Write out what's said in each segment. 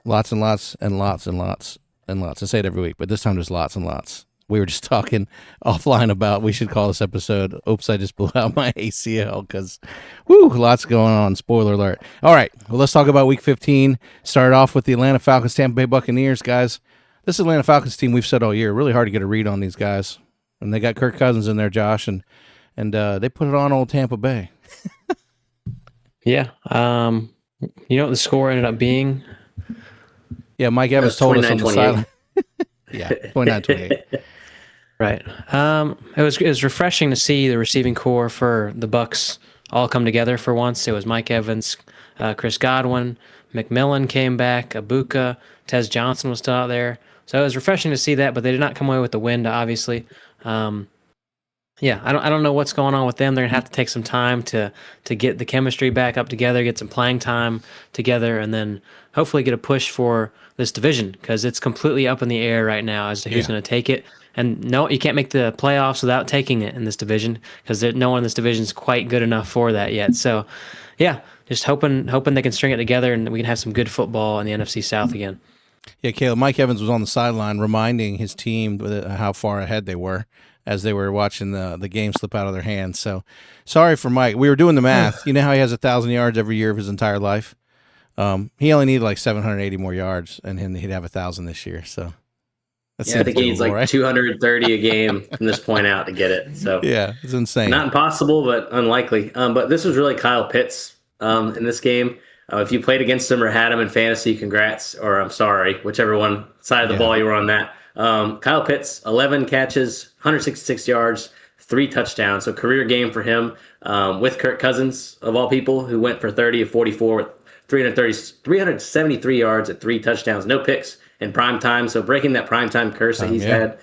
Lots and lots and lots and lots and lots. I say it every week, but this time there's lots and lots. We were just talking offline about we should call this episode "Oops, I just blew out my ACL" because, lots going on. Spoiler alert. All right, well, let's talk about Week 15. Started off with the Atlanta Falcons, Tampa Bay Buccaneers, guys. This Atlanta Falcons team we've said all year, really hard to get a read on these guys, and they got Kirk Cousins in there, Josh, and they put it on old Tampa Bay. Yeah, you know what the score ended up being? Yeah, Mike Evans told us on the sideline. Yeah, 29-28. Right. It was refreshing to see the receiving core for the Bucs all come together for once. It was Mike Evans, Chris Godwin, McMillan came back, Abuka, Tez Johnson was still out there. So it was refreshing to see that, but they did not come away with the win, obviously. Yeah, I don't know what's going on with them. They're gonna have to take some time to get the chemistry back up together, get some playing time together, and then hopefully get a push for this division because it's completely up in the air right now as to who's going to take it. And no, you can't make the playoffs without taking it in this division because no one in this division is quite good enough for that yet. So, yeah, just hoping they can string it together and we can have some good football in the NFC South again. Yeah, Caleb, Mike Evans was on the sideline reminding his team how far ahead they were as they were watching the game slip out of their hands. So, sorry for Mike. We were doing the math. You know how he has 1,000 yards every year of his entire life? He only needed like 780 more yards, and he'd have 1,000 this year. So, I think he needs like right? 230 a game from this point out to get it. So yeah, it's insane. Not impossible, but unlikely. But this was really Kyle Pitts in this game. If you played against him or had him in fantasy, congrats, or I'm sorry, whichever one side of the ball you were on that. Kyle Pitts, 11 catches, 166 yards, 3 touchdowns. So career game for him with Kirk Cousins, of all people, who went for 30 of 44 with 373 yards at 3 touchdowns, no picks in prime time. So breaking that prime time curse that he's had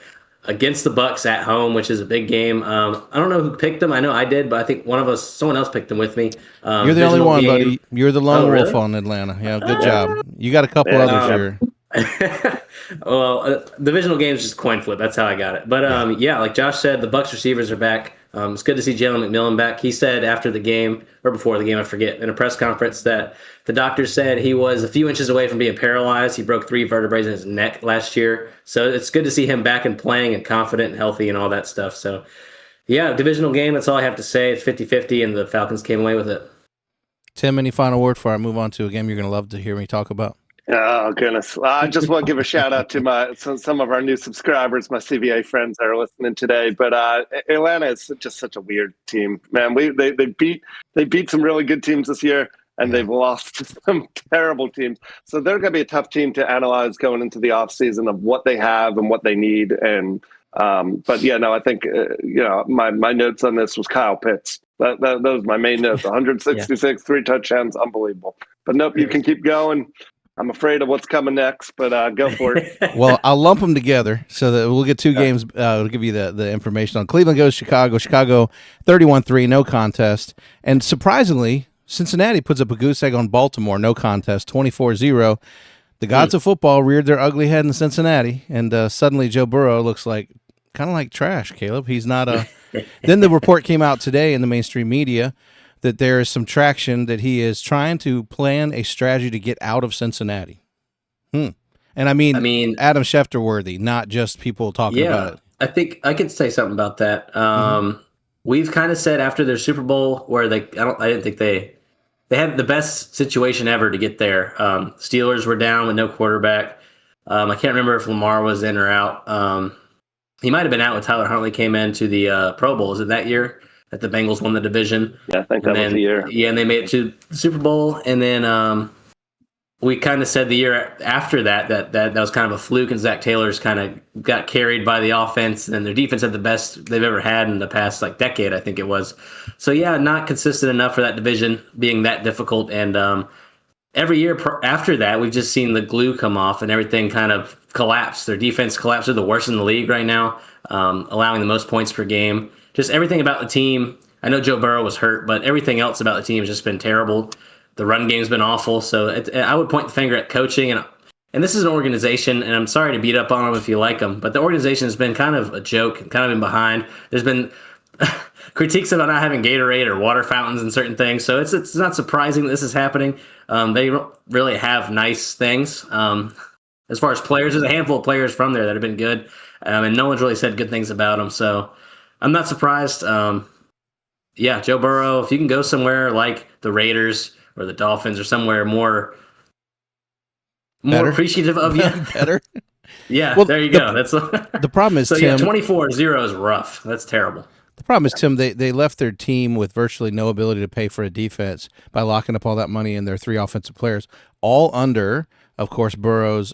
against the Bucs at home, which is a big game. I don't know who picked him. I know I did, but I think someone else picked him with me. You're the only one, game. Buddy. You're the lone wolf on Atlanta. Yeah, good job. You got a couple others here. Well, divisional games just coin flip. That's how I got it. But like Josh said, the Bucs receivers are back. It's good to see Jalen McMillan back. He said after the game, or before the game, I forget, in a press conference that the doctor said he was a few inches away from being paralyzed. He broke 3 vertebrae in his neck last year. So it's good to see him back and playing and confident and healthy and all that stuff. So, yeah, divisional game, that's all I have to say. It's 50-50, and the Falcons came away with it. Tim, any final word before I move on to a game you're going to love to hear me talk about? Oh, goodness. I just want to give a shout out to some of our new subscribers, my CVA friends that are listening today. But Atlanta is just such a weird team, man. They beat some really good teams this year, and they've lost to some terrible teams. So they're going to be a tough team to analyze going into the offseason of what they have and what they need. And I think my notes on this was Kyle Pitts. That was my main notes. 166, 3 touchdowns, unbelievable. But nope, you can keep going. I'm afraid of what's coming next, but go for it. Well, I'll lump them together so that we'll get 2 games. We'll give you the information on Cleveland goes Chicago. Chicago 31-3, no contest. And surprisingly, Cincinnati puts up a goose egg on Baltimore, no contest, 24-0. The gods of football reared their ugly head in Cincinnati, and suddenly Joe Burrow looks kind of like trash, Caleb. He's not a – Then the report came out today in the mainstream media that there is some traction that he is trying to plan a strategy to get out of Cincinnati. And I mean Adam Schefter worthy, not just people talking about it. I think I could say something about that. We've kind of said after their Super Bowl where I didn't think they had the best situation ever to get there. Steelers were down with no quarterback. I can't remember if Lamar was in or out. He might have been out when Tyler Huntley came into the Pro Bowl. Is it that year that the Bengals won the division? Yeah, I think that was the year. Yeah, and they made it to the Super Bowl. And then we kind of said the year after that was kind of a fluke, and Zach Taylor's kind of got carried by the offense, and their defense had the best they've ever had in the past decade, I think it was. So yeah, not consistent enough for that division being that difficult. And every year after that, we've just seen the glue come off and everything kind of collapse. Their defense collapsed. They're the worst in the league right now, allowing the most points per game. Just everything about the team. I know Joe Burrow was hurt, but everything else about the team has just been terrible. The run game's been awful. So I would point the finger at coaching. And this is an organization, and I'm sorry to beat up on them if you like them, but the organization has been kind of a joke, kind of been behind. There's been critiques about not having Gatorade or water fountains and certain things. So it's not surprising that this is happening. They don't really have nice things. As far as players, there's a handful of players from there that have been good, and no one's really said good things about them. So I'm not surprised. Yeah, Joe Burrow, if you can go somewhere like the Raiders or the Dolphins or somewhere more appreciative of you. Better. Yeah, Well, there you go. That's the problem is, so. Tim, 24-0 is rough. That's terrible. The problem is, Tim, they left their team with virtually no ability to pay for a defense by locking up all that money in their 3 offensive players, all under, of course, Burrow's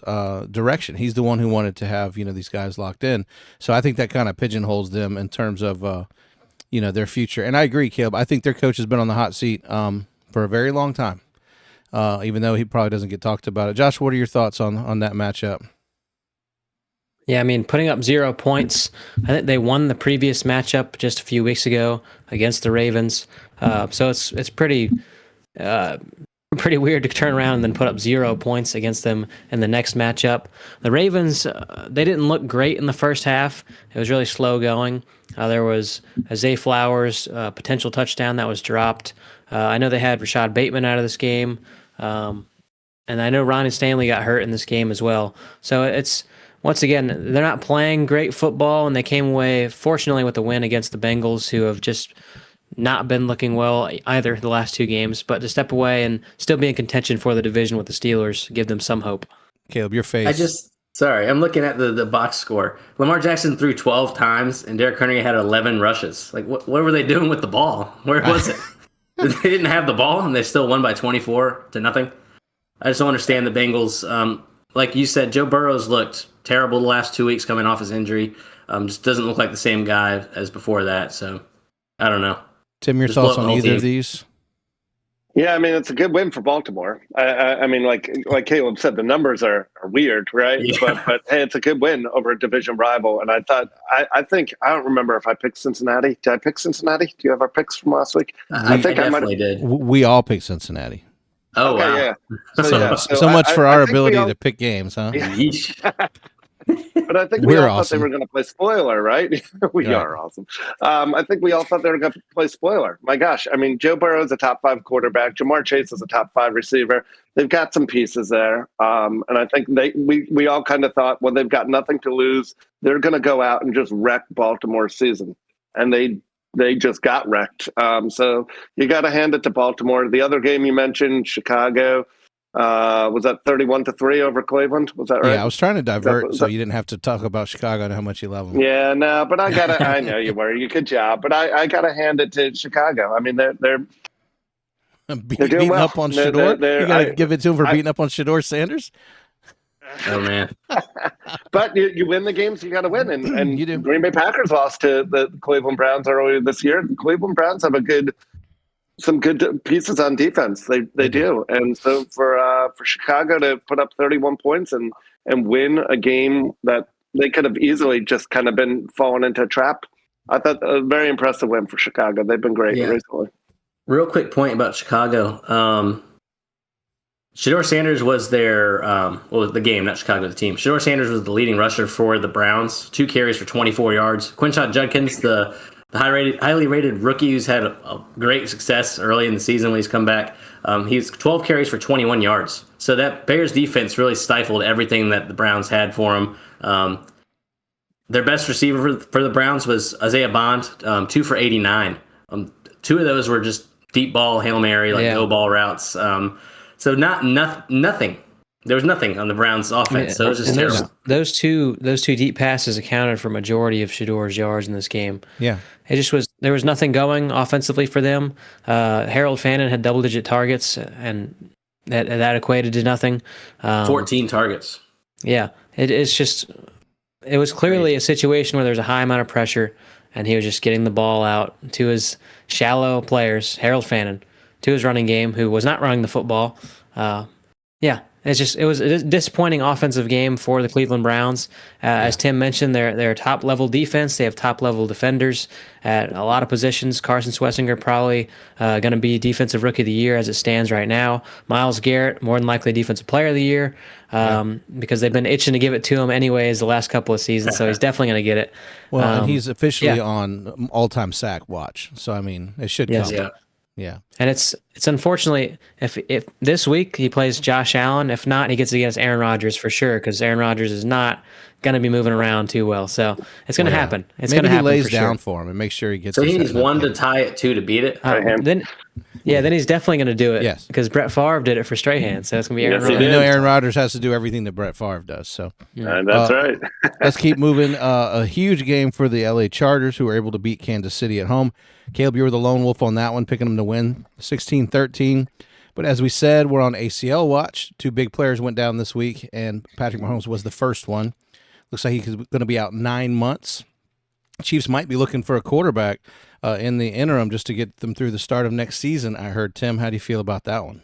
direction. He's the one who wanted to have these guys locked in. So I think that kind of pigeonholes them in terms of their future. And I agree, Caleb. I think their coach has been on the hot seat for a very long time, even though he probably doesn't get talked about it. Josh, what are your thoughts on that matchup? Yeah, I mean, putting up 0 points. I think they won the previous matchup just a few weeks ago against the Ravens. So it's pretty weird to turn around and then put up 0 points against them in the next matchup. The Ravens, they didn't look great in the first half. It was really slow going. There was a Zay Flowers potential touchdown that was dropped. I know they had Rashad Bateman out of this game. And I know Ronnie Stanley got hurt in this game as well. So it's... Once again, they're not playing great football, and they came away, fortunately, with a win against the Bengals, who have just not been looking well either the last 2 games. But to step away and still be in contention for the division with the Steelers, give them some hope. Caleb, your face. I'm looking at the box score. Lamar Jackson threw 12 times, and Derrick Henry had 11 rushes. Like, what were they doing with the ball? Where was it? They didn't have the ball, and they still won by 24-0. I just don't understand the Bengals. Like you said, Joe Burrow's looked terrible the last 2 weeks coming off his injury. Just doesn't look like the same guy as before that. So I don't know. Tim, your thoughts on either of these? Yeah, I mean, it's a good win for Baltimore. I mean, like Caleb said, the numbers are weird, right? Yeah. But hey, it's a good win over a division rival. And I thought, I think, I don't remember if I picked Cincinnati. Did I pick Cincinnati? Do you have our picks from last week? I think I definitely did. We all picked Cincinnati. Oh, okay, wow. Yeah. So much for our ability to pick games, huh? Yeah. But I think we all thought they were going to play spoiler, right? We are awesome. I think we all thought they were going to play spoiler. My gosh. I mean, Joe Burrow is a top 5 quarterback. Jamar Chase is a top 5 receiver. They've got some pieces there. And I think we all kind of thought, well, they've got nothing to lose. They're going to go out and just wreck Baltimore's season. And they just got wrecked. So you got to hand it to Baltimore. The other game you mentioned, Chicago, was that 31-3 over Cleveland? Was that right? Yeah, I was trying to divert so you didn't have to talk about Chicago and how much you love them. Yeah, no, but I know you were. Good job. But I gotta hand it to Chicago. I mean, they're beating well. up on Shador. You gotta give it to him for beating up on Shador Sanders. Oh man! But you win the games you got to win, and You do. Green Bay Packers lost to the Cleveland Browns earlier this year. The Cleveland Browns have some good pieces on defense. They do, and so for Chicago to put up 31 points and win a game that they could have easily just kind of been falling into a trap, I thought a very impressive win for Chicago. They've been great recently. Real quick point about Chicago. Shador Sanders was their the game, not Chicago, the team. Shador Sanders was the leading rusher for the Browns, 2 carries for 24 yards. Quinshon Judkins, the highly rated rookie who's had a great success early in the season when he's come back, he's 12 carries for 21 yards. So that Bears defense really stifled everything that the Browns had for them. Their best receiver for the Browns was Isaiah Bond, 2 for 89. 2 of those were just deep ball, Hail Mary, go ball routes. So nothing. There was nothing on the Browns' offense. So it was just terrible. Those two deep passes accounted for majority of Shador's yards in this game. Yeah, it just was. There was nothing going offensively for them. Harold Fannin had double-digit targets, and that equated to nothing. 14 targets. Yeah, it's just. It was clearly a situation where there's a high amount of pressure, and he was just getting the ball out to his shallow players, Harold Fannin, to his running game, who was not running the football. Yeah, it was a disappointing offensive game for the Cleveland Browns. As Tim mentioned, they're top level defense. They have top level defenders at a lot of positions. Carson Swessinger probably going to be defensive rookie of the year as it stands right now. Myles Garrett more than likely defensive player of the year because they've been itching to give it to him anyways the last couple of seasons. So he's definitely going to get it. Well, and he's officially on all-time sack watch. So I mean, it should come. Yeah. Yeah. And it's unfortunately if this week he plays Josh Allen, if not he gets against Aaron Rodgers for sure because Aaron Rodgers is not going to be moving around too well. So it's going to happen. It's going to happen. Maybe he lays for down sure. for him and make sure he gets. So he needs one to tie it, two to beat it. Then he's definitely going to do it. Yes. Because Brett Favre did it for Strahan, so it's going to be Aaron Yes, he Rodgers. I know did. Aaron Rodgers has to do everything that Brett Favre does. So That's right. let's keep moving. A huge game for the LA Chargers, who were able to beat Kansas City at home. Caleb, you were the lone wolf on that one, picking them to win 16-13. But as we said, we're on ACL watch. Two big players went down this week, and Patrick Mahomes was the first one. Looks like he's going to be out 9 months. Chiefs might be looking for a quarterback in the interim just to get them through the start of next season. I heard. Tim, how do you feel about that one?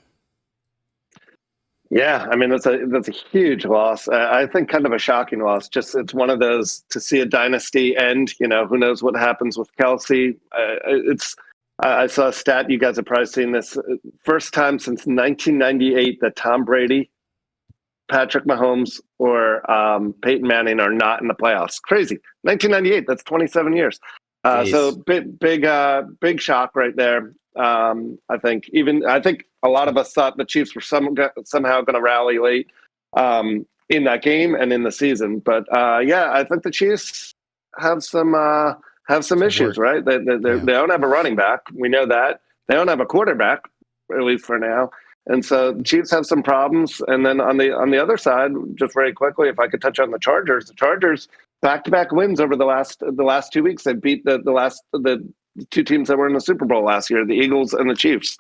Yeah, I mean that's a huge loss. I think kind of a shocking loss. Just it's one of those to see a dynasty end. You know, who knows what happens with Kelsey? I saw a stat. You guys have probably seen this. First time since 1998 that Tom Brady, Patrick Mahomes, or Peyton Manning are not in the playoffs. Crazy. 1998. That's 27 years. So big shock right there. I think a lot of us thought the Chiefs were somehow going to rally late in that game and in the season. But I think the Chiefs have some issues, right? They don't have a running back. We know that. They don't have a quarterback, at least for now. And so the Chiefs have some problems. And then on the other side, just very quickly, if I could touch on the Chargers back-to-back wins over the last 2 weeks. They beat the two teams that were in the Super Bowl last year, the Eagles and the Chiefs.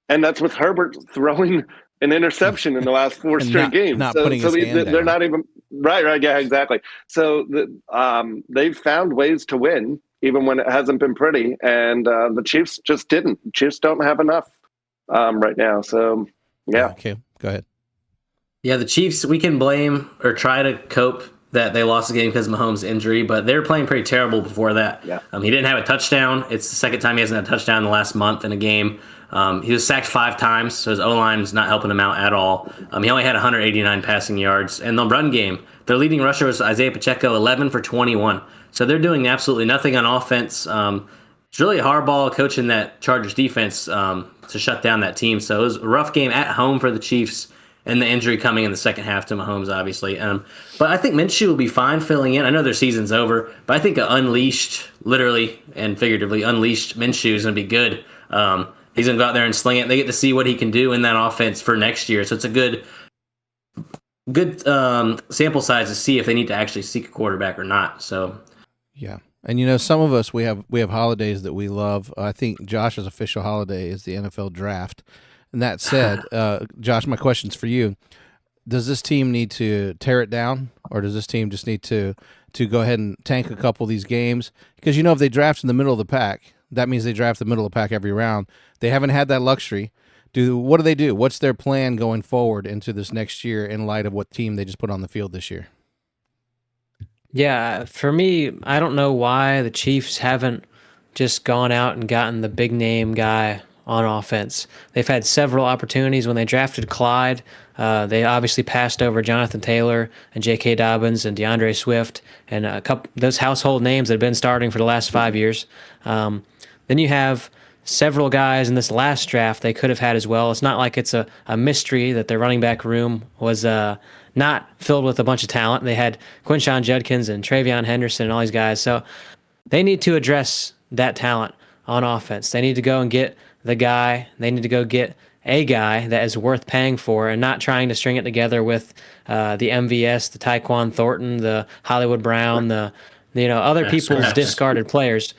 And that's with Herbert throwing an interception in the last four straight games. They're not even right. Yeah, exactly. So they've found ways to win, even when it hasn't been pretty. And the Chiefs just didn't. The Chiefs don't have enough right now. So, yeah. Okay, go ahead. Yeah, the Chiefs, we can blame or try to cope that they lost the game because of Mahomes' injury, but they were playing pretty terrible before that. Yeah. He didn't have a touchdown. It's the second time he hasn't had a touchdown in the last month in a game. He was sacked 5 times, so his O-line is not helping him out at all. He only had 189 passing yards. And the run game, their leading rusher was Isaiah Pacheco, 11 for 21. So they're doing absolutely nothing on offense. It's really Harbaugh coaching that Chargers defense to shut down that team. So it was a rough game at home for the Chiefs, and the injury coming in the second half to Mahomes, obviously. But I think Minshew will be fine filling in. I know their season's over, but I think an unleashed, literally and figuratively unleashed Minshew is going to be good. He's going to go out there and sling it. They get to see what he can do in that offense for next year. So it's a good sample size to see if they need to actually seek a quarterback or not. So, yeah. And some of us we have holidays that we love. I think Josh's official holiday is the NFL draft. And that said, Josh, my question's for you. Does this team need to tear it down, or does this team just need to go ahead and tank a couple of these games? Because if they draft in the middle of the pack, that means they draft the middle of the pack every round. They haven't had that luxury. What do they do? What's their plan going forward into this next year in light of what team they just put on the field this year? Yeah, for me, I don't know why the Chiefs haven't just gone out and gotten the big name guy on offense. They've had several opportunities. When they drafted Clyde, they obviously passed over Jonathan Taylor and J.K. Dobbins and DeAndre Swift and a couple those household names that have been starting for the last 5 years. Then you have several guys in this last draft they could have had as well. It's not like it's a mystery that their running back room was not filled with a bunch of talent. They had Quinshon Judkins and Travion Henderson and all these guys. So they need to address that talent on offense. They need to go and get the guy. They need to go get a guy that is worth paying for and not trying to string it together with the MVS, the Tyquan Thornton, the Hollywood Brown, the other people's discarded players.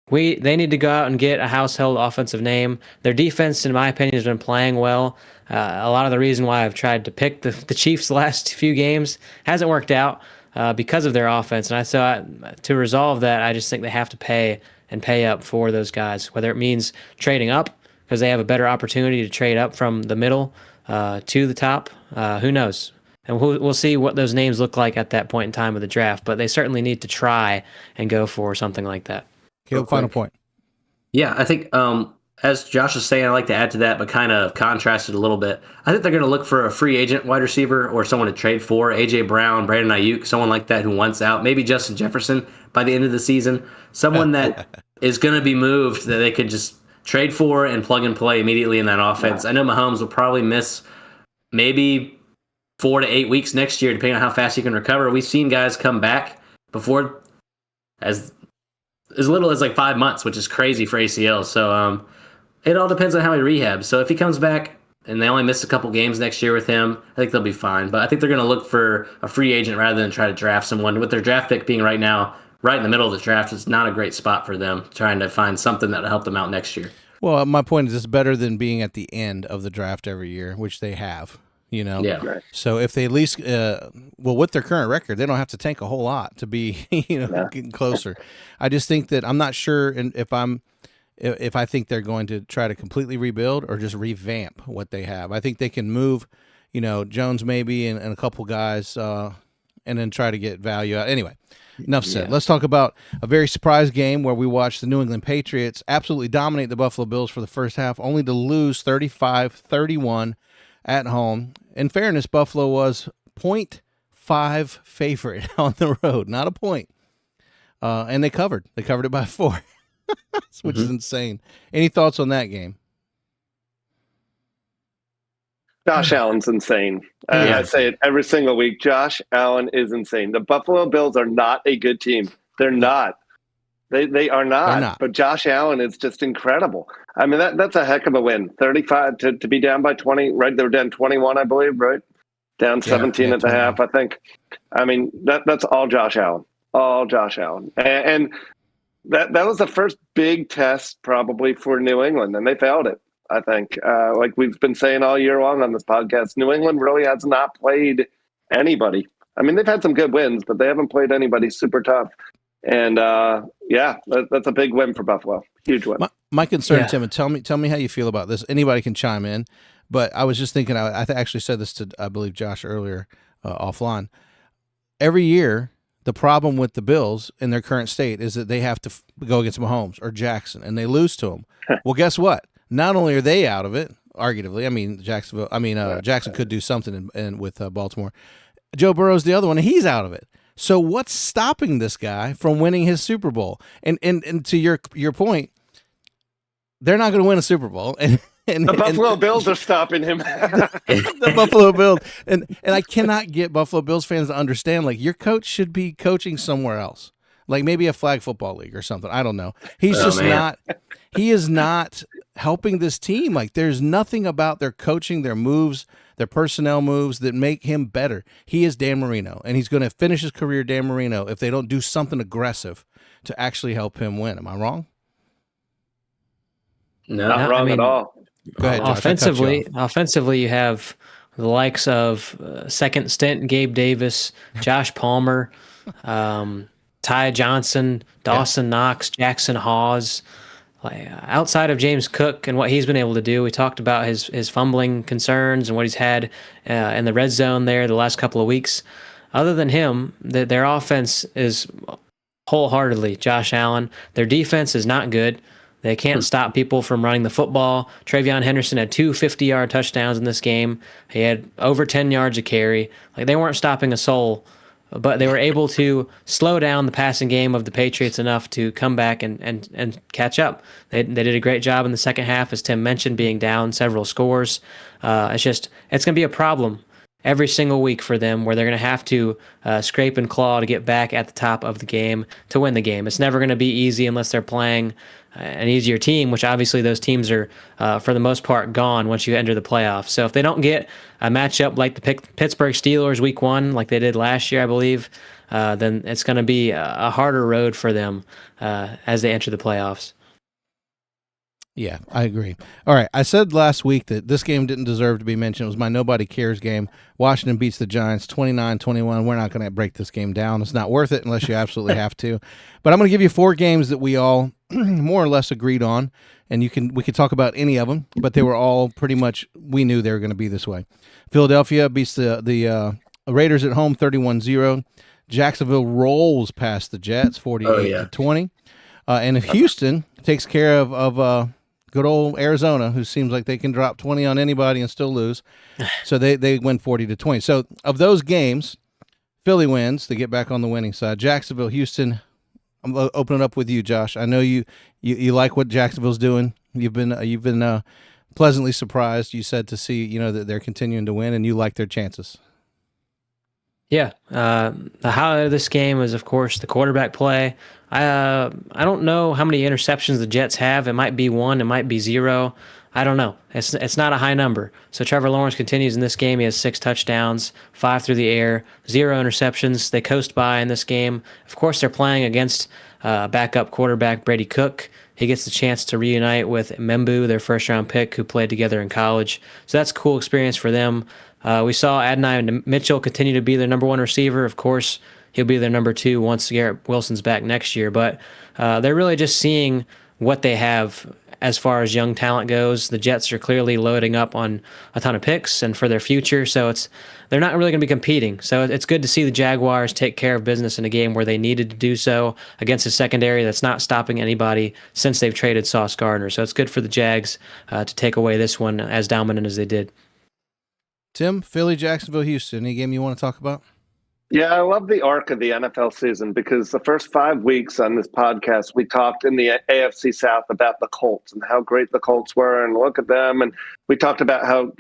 They need to go out and get a household offensive name. Their defense, in my opinion, has been playing well. A lot of the reason why I've tried to pick the Chiefs the last few games hasn't worked out because of their offense. And to resolve that, I just think they have to pay up for those guys, whether it means trading up because they have a better opportunity to trade up from the middle to the top. Who knows? And we'll see what those names look like at that point in time of the draft. But they certainly need to try and go for something like that. Caleb, final point. Yeah, I think as Josh was saying, I like to add to that, but kind of contrast it a little bit. I think they're going to look for a free agent wide receiver or someone to trade for. A.J. Brown, Brandon Ayuk, someone like that who wants out. Maybe Justin Jefferson by the end of the season. Someone that is going to be moved that they could just trade for and plug and play immediately in that offense. I know Mahomes will probably miss maybe 4 to 8 weeks next year, depending on how fast he can recover. We've seen guys come back before as little as like 5 months, which is crazy for ACL. So it all depends on how he rehabs. So if he comes back and they only miss a couple games next year with him, I think they'll be fine. But I think they're going to look for a free agent rather than try to draft someone. With their draft pick being right now, right in the middle of the draft, it's not a great spot for them trying to find something that'll help them out next year. Well, my point is it's better than being at the end of the draft every year, which they have. Yeah. Right. So if they at least, with their current record, they don't have to tank a whole lot to be, getting closer. I just think that I'm not sure if I think they're going to try to completely rebuild or just revamp what they have. I think they can move, Jones maybe and a couple guys, and then try to get value out. Anyway, enough said. Let's talk about a very surprise game where we watched the New England Patriots absolutely dominate the Buffalo Bills for the first half, only to lose 35-31 at home. In fairness, Buffalo was 0.5 favorite on the road, not a point. And they covered. They covered it by 4, which is insane. Any thoughts on that game? Josh Allen's insane. And I say it every single week. Josh Allen is insane. The Buffalo Bills are not a good team. They're not. They are not. They're not. But Josh Allen is just incredible. I mean, that's a heck of a win. 35 to be down by 20, right? They were down 21, I believe, right? Down 17 at the half, I think. I mean, that's all Josh Allen. All Josh Allen. And that was the first big test probably for New England, and they failed it, I think. Like we've been saying all year long on this podcast, New England really has not played anybody. I mean, they've had some good wins, but they haven't played anybody super tough. And that's a big win for Buffalo. Huge win. My concern, Tim, and tell me how you feel about this. Anybody can chime in, but I was just thinking. I actually said this to I believe Josh earlier offline. Every year, the problem with the Bills in their current state is that they have to go against Mahomes or Jackson, and they lose to them. Well, guess what? Not only are they out of it, arguably. I mean, Jackson could do something with Baltimore. Joe Burrow's the other one, and he's out of it. So what's stopping this guy from winning his Super Bowl? And to your point, they're not going to win a Super Bowl. And the Buffalo Bills are stopping him. The Buffalo Bills. And I cannot get Buffalo Bills fans to understand, like, your coach should be coaching somewhere else. Like maybe a flag football league or something. I don't know. He's not he is not helping this team. Like there's nothing about their coaching, their moves, their personnel moves that make him better. He is Dan Marino, and he's going to finish his career Dan Marino if they don't do something aggressive to actually help him win. Am I wrong? No, not wrong at all. Go ahead, Josh. Offensively, you have the likes of second stint Gabe Davis, Josh Palmer, Ty Johnson, Dawson Knox, Jackson Hawes. Outside of James Cook and what he's been able to do, we talked about his fumbling concerns and what he's had in the red zone there the last couple of weeks. Other than him, their offense is wholeheartedly Josh Allen. Their defense is not good. They can't stop people from running the football. Travion Henderson had 2 50-yard touchdowns in this game. He had over 10 yards a carry. Like they weren't stopping a soul, but they were able to slow down the passing game of the Patriots enough to come back and catch up. They did a great job in the second half, as Tim mentioned, being down several scores. It's going to be a problem every single week for them, where they're going to have to scrape and claw to get back at the top of the game to win the game. It's never going to be easy unless they're playing an easier team, which obviously those teams are, for the most part, gone once you enter the playoffs. So if they don't get a matchup like the Pittsburgh Steelers week 1, like they did last year, I believe, then it's going to be a harder road for them as they enter the playoffs. Yeah, I agree. All right, I said last week that this game didn't deserve to be mentioned. It was my nobody cares game. Washington beats the Giants 29-21. We're not going to break this game down. It's not worth it unless you absolutely have to. But I'm going to give you 4 games that we all more or less agreed on, and we could talk about any of them, but they were all pretty much, we knew they were going to be this way. Philadelphia beats the Raiders at home 31-0. Jacksonville rolls past the Jets 48-20. And if Houston takes care of good old Arizona, who seems like they can drop 20 on anybody and still lose. So they win 40-20. So of those games, Philly wins. They get back on the winning side. Jacksonville, Houston. I'm opening up with you, Josh. I know you like what Jacksonville's doing. You've been pleasantly surprised. You said to see that they're continuing to win, and you like their chances. Yeah, the highlight of this game is, of course, the quarterback play. I don't know how many interceptions the Jets have. It might be 1, it might be 0. I don't know. It's not a high number. So Trevor Lawrence continues in this game. He has 6 touchdowns, 5 through the air, 0 interceptions. They coast by in this game. Of course, they're playing against backup quarterback Brady Cook. He gets the chance to reunite with Membu, their first-round pick, who played together in college. So that's a cool experience for them. We saw Adonai Mitchell continue to be their number 1 receiver. Of course, he'll be their number 2 once Garrett Wilson's back next year. But they're really just seeing what they have as far as young talent goes. The Jets are clearly loading up on a ton of picks and for their future. So they're not really going to be competing. So it's good to see the Jaguars take care of business in a game where they needed to do so against a secondary that's not stopping anybody since they've traded Sauce Gardner. So it's good for the Jags to take away this one as dominant as they did. Tim, Philly, Jacksonville, Houston. Any game you want to talk about? Yeah, I love the arc of the NFL season because the first 5 weeks on this podcast, we talked in the AFC South about the Colts and how great the Colts were, and look at them. And we talked about how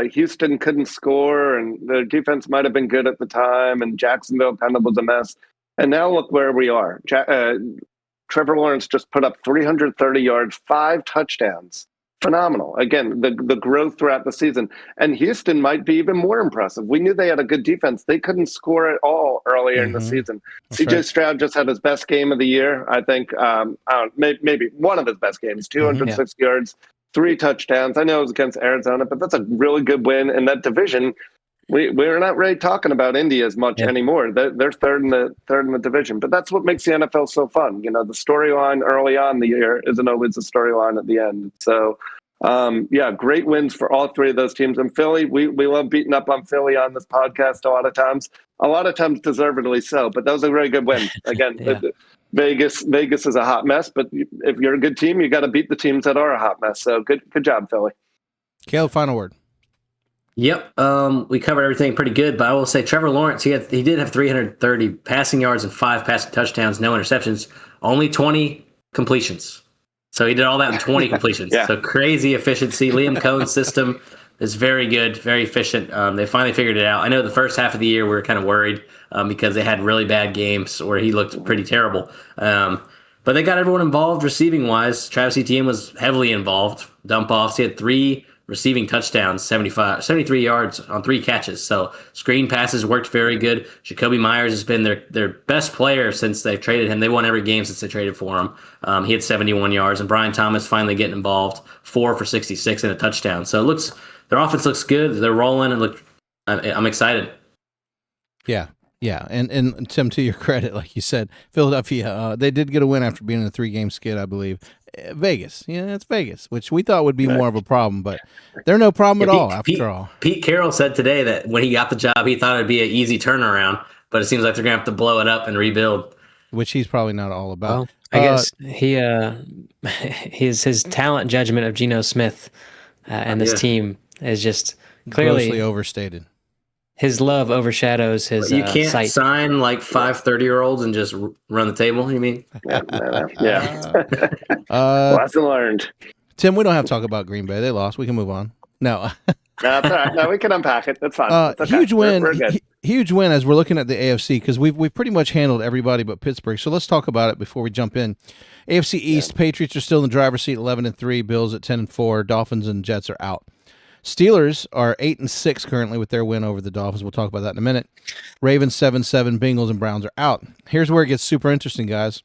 Houston couldn't score and their defense might have been good at the time, and Jacksonville kind of was a mess. And now look where we are. Trevor Lawrence just put up 330 yards, 5 touchdowns. Phenomenal. Again, the growth throughout the season. And Houston might be even more impressive. We knew they had a good defense. They couldn't score at all earlier in the season. CJ Stroud just had his best game of the year, I think. Maybe one of his best games, 206 yards, 3 touchdowns. I know it was against Arizona, but that's a really good win. In that division, we're not really talking about Indy as much anymore. They're third in the division. But that's what makes the NFL so fun. The storyline early on in the year isn't always the storyline at the end. So, great wins for all 3 of those teams. And Philly, we love beating up on Philly on this podcast a lot of times deservedly so. But that was a very good win. Again, Vegas is a hot mess. But if you're a good team, you got to beat the teams that are a hot mess. So good job, Philly. Caleb, final word. Yep, we covered everything pretty good, but I will say Trevor Lawrence, he did have 330 passing yards and 5 passing touchdowns, no interceptions, only 20 completions. So he did all that in 20 completions. So crazy efficiency. Liam Cohen's system is very good, very efficient. They finally figured it out. I know the first half of the year we were kind of worried because they had really bad games where he looked pretty terrible. But they got everyone involved receiving-wise. Travis Etienne was heavily involved. Dump-offs. He had 3 receiving touchdowns, 73 yards on 3 catches. So screen passes worked very good. Jacoby Myers has been their best player since they've traded him. They won every game since they traded for him. He had 71 yards, and Brian Thomas finally getting involved, 4 for 66 and a touchdown. So their offense looks good. They're rolling, and I'm excited. Yeah. Yeah, and Tim, to your credit, like you said, Philadelphia, they did get a win after being in a 3-game skid, I believe. Vegas, it's Vegas, which we thought would be more of a problem, but they're no problem at all, after all. Pete Carroll said today that when he got the job, he thought it'd be an easy turnaround, but it seems like they're going to have to blow it up and rebuild. Which he's probably not all about. Well, I guess his talent judgment of Geno Smith and this team is just clearly grossly overstated. His love overshadows his You can't sight. sign like 5 30-year-olds and just run the table, you mean? Lesson learned. Tim, we don't have to talk about Green Bay. They lost. We can move on. No. That's all right. No, we can unpack it. That's fine. It's okay. Huge win. We're good. Huge win as we're looking at the AFC because we've pretty much handled everybody but Pittsburgh. So let's talk about it before we jump in. AFC East, Patriots are still in the driver's seat, 11-3. Bills at 10-4. Dolphins and Jets are out. Steelers are 8-6 currently with their win over the Dolphins. We'll talk about that in a minute. Ravens 7-7. Bengals and Browns are out. Here's where it gets super interesting, guys.